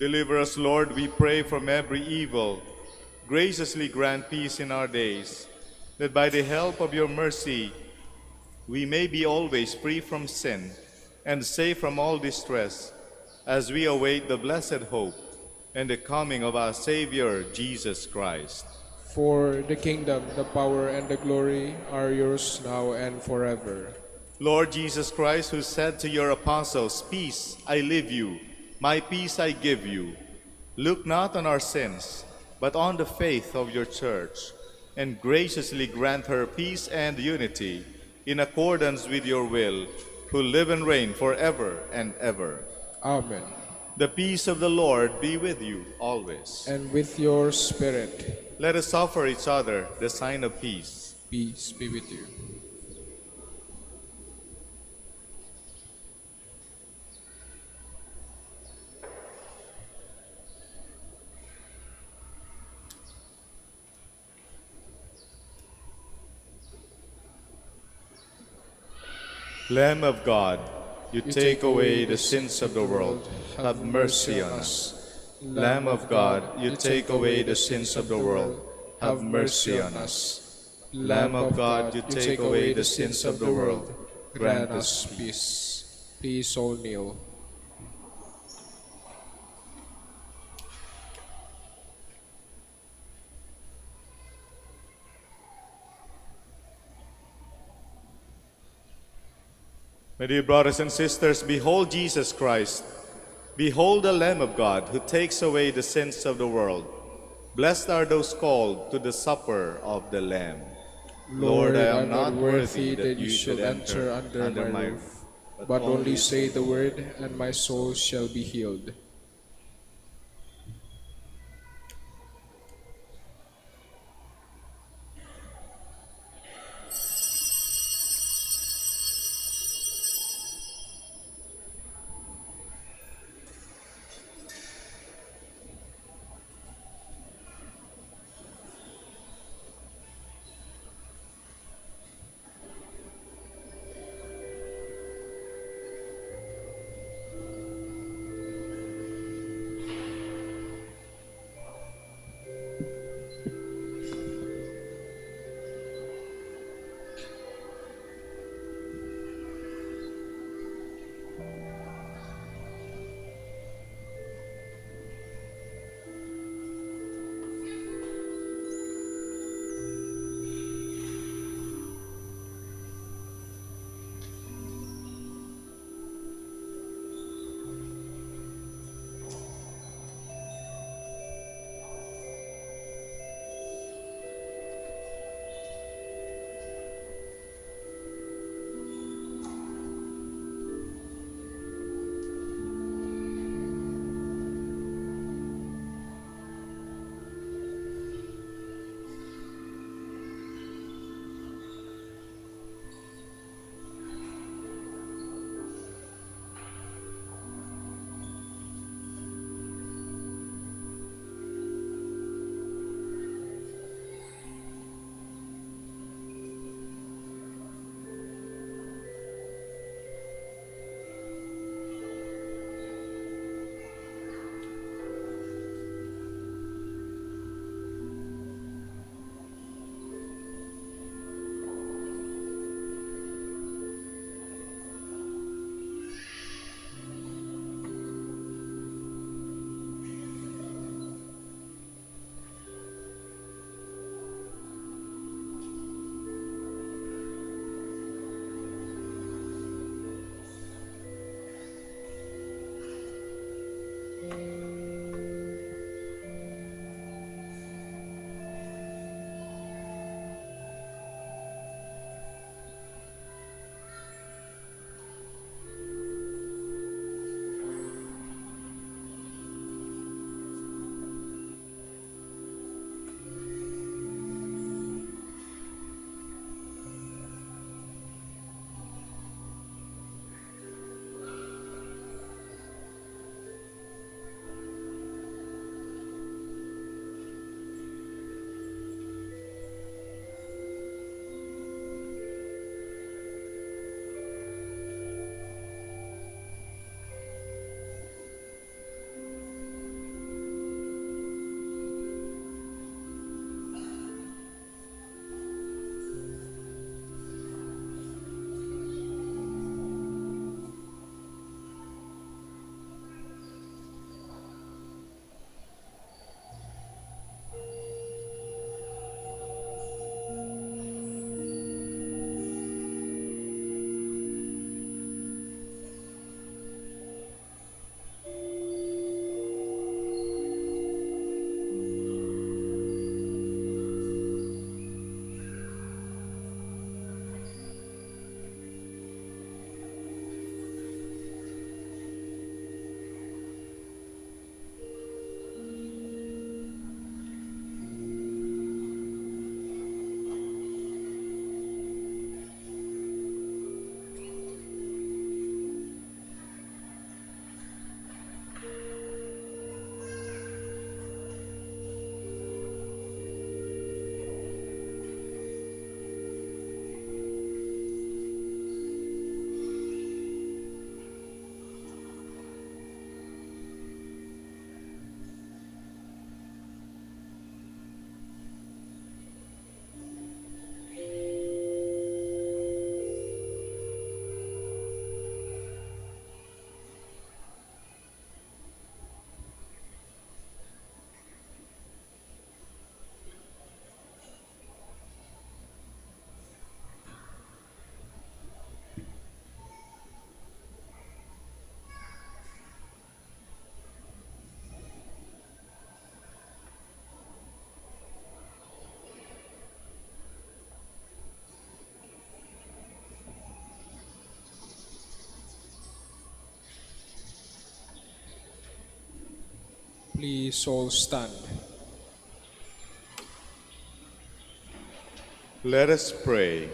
Deliver us, Lord, we pray, from every evil. Graciously grant peace in our days, that by the help of your mercy we may be always free from sin and safe from all distress, as we await the blessed hope and the coming of our Savior, Jesus Christ. For the kingdom, the power, and the glory are yours now and forever. Lord Jesus Christ, who said to your apostles, "Peace I leave you, my peace I give you," look not on our sins, but on the faith of your church, and graciously grant her peace and unity, in accordance with your will, who live and reign forever and ever. Amen. The peace of the Lord be with you always. And with your spirit. Let us offer each other the sign of peace. Peace be with you. Lamb of God, you take away the sins of the world, have mercy on us. Lamb of God, you take away the sins of the world, have mercy on us. Lamb of God, you take away the sins of the world, grant us peace. Please all kneel. My dear brothers and sisters, behold Jesus Christ. Behold the Lamb of God who takes away the sins of the world. Blessed are those called to the supper of the Lamb. Lord, I am not worthy that you should enter under my roof, but only say the word, and my soul shall be healed. Please all stand. Let us pray.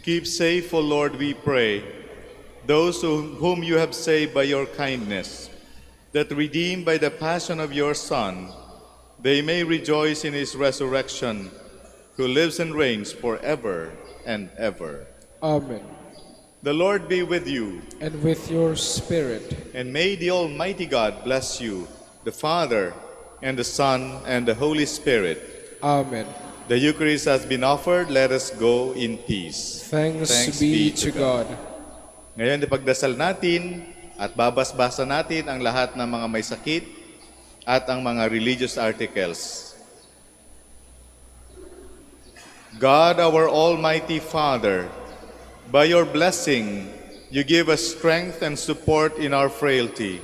Keep safe, O Lord, we pray, those whom you have saved by your kindness, that redeemed by the passion of your Son, they may rejoice in his resurrection, who lives and reigns forever and ever. Amen. The Lord be with you, And with your spirit. and may the Almighty God bless you, the Father, and the Son, and the Holy Spirit. Amen. The Eucharist has been offered. Let us go in peace. Thanks be to God. Ngayon, ipagdasal natin at babasbasa natin ang lahat ng mga may sakit at ang mga religious articles. God, our Almighty Father, by your blessing, you give us strength and support in our frailty.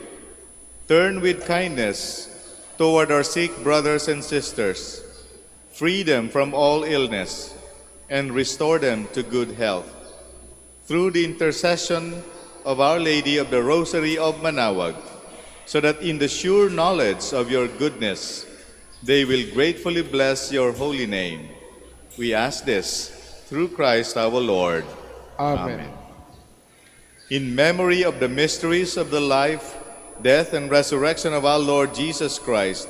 Turn with kindness toward our sick brothers and sisters. Free them from all illness and restore them to good health. Through the intercession of Our Lady of the Rosary of Manaoag, so that in the sure knowledge of your goodness, they will gratefully bless your holy name. We ask this through Christ our Lord. Amen. In memory of the mysteries of the life, death, and resurrection of our Lord Jesus Christ,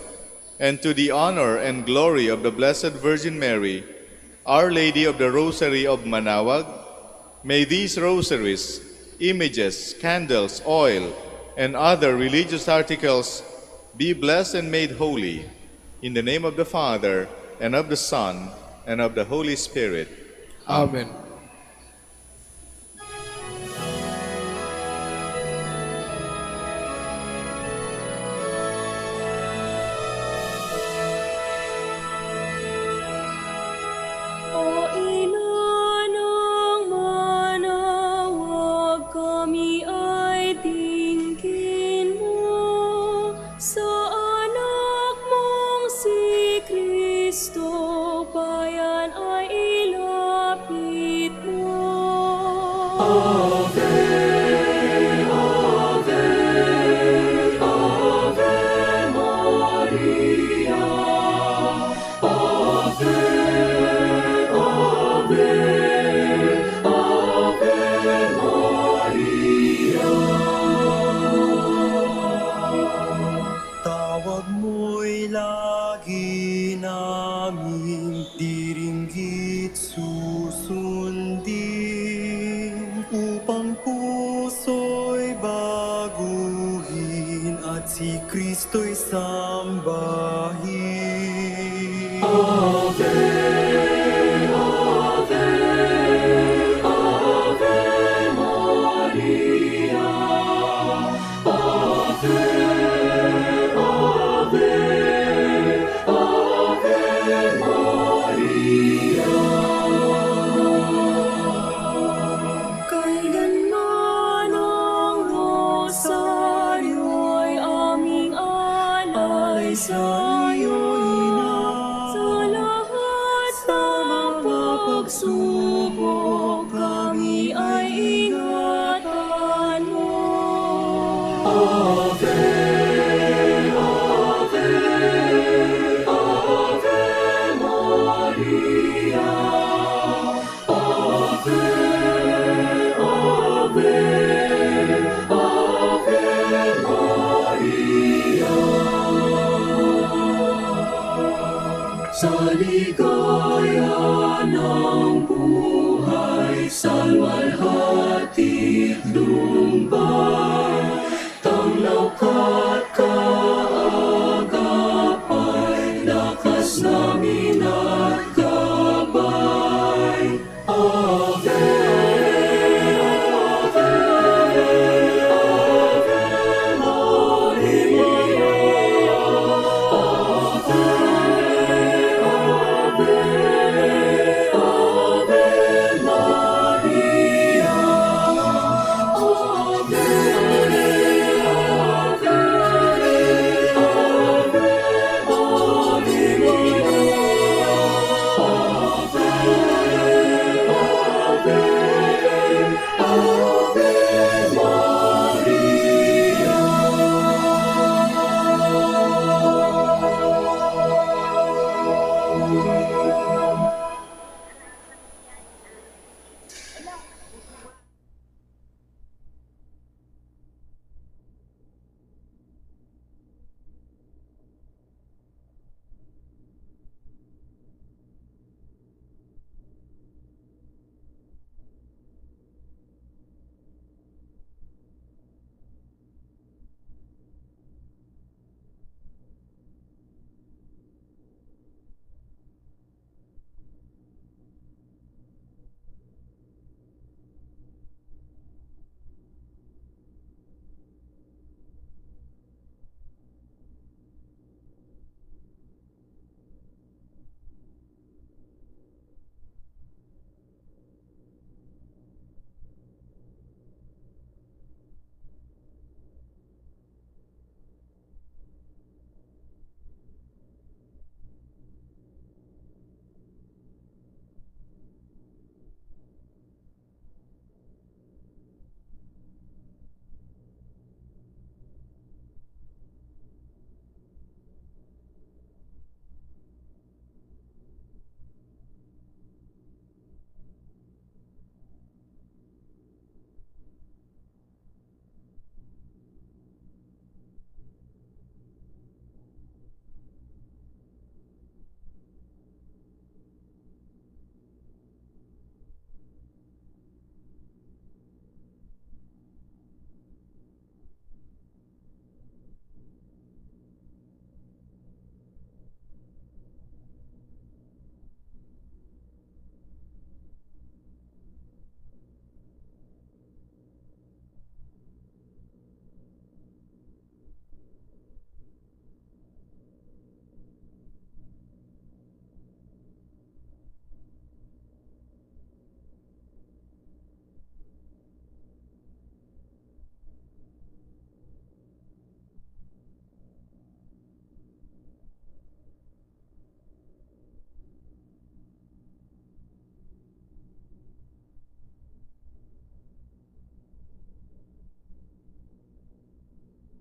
and to the honor and glory of the Blessed Virgin Mary, Our Lady of the Rosary of Manaoag, may these rosaries, images, candles, oil, and other religious articles be blessed and made holy, in the name of the Father, and of the Son, and of the Holy Spirit. Amen. O ina ng Manaoag, kami ay tingin mo sa anak mong si Kristo, bayan ay ilapit mo. Tawag mo'y lagi naming diringgit susundin, upang puso'y baguhin at si Kristo'y sambahin. Kailanman ang rosaryo'y aming alay sa'yo, Ina. Sa lahat ng pagsubok, kami ay ingatan mo. Sa ligaya ng buhay, sa luwalhati lumbay,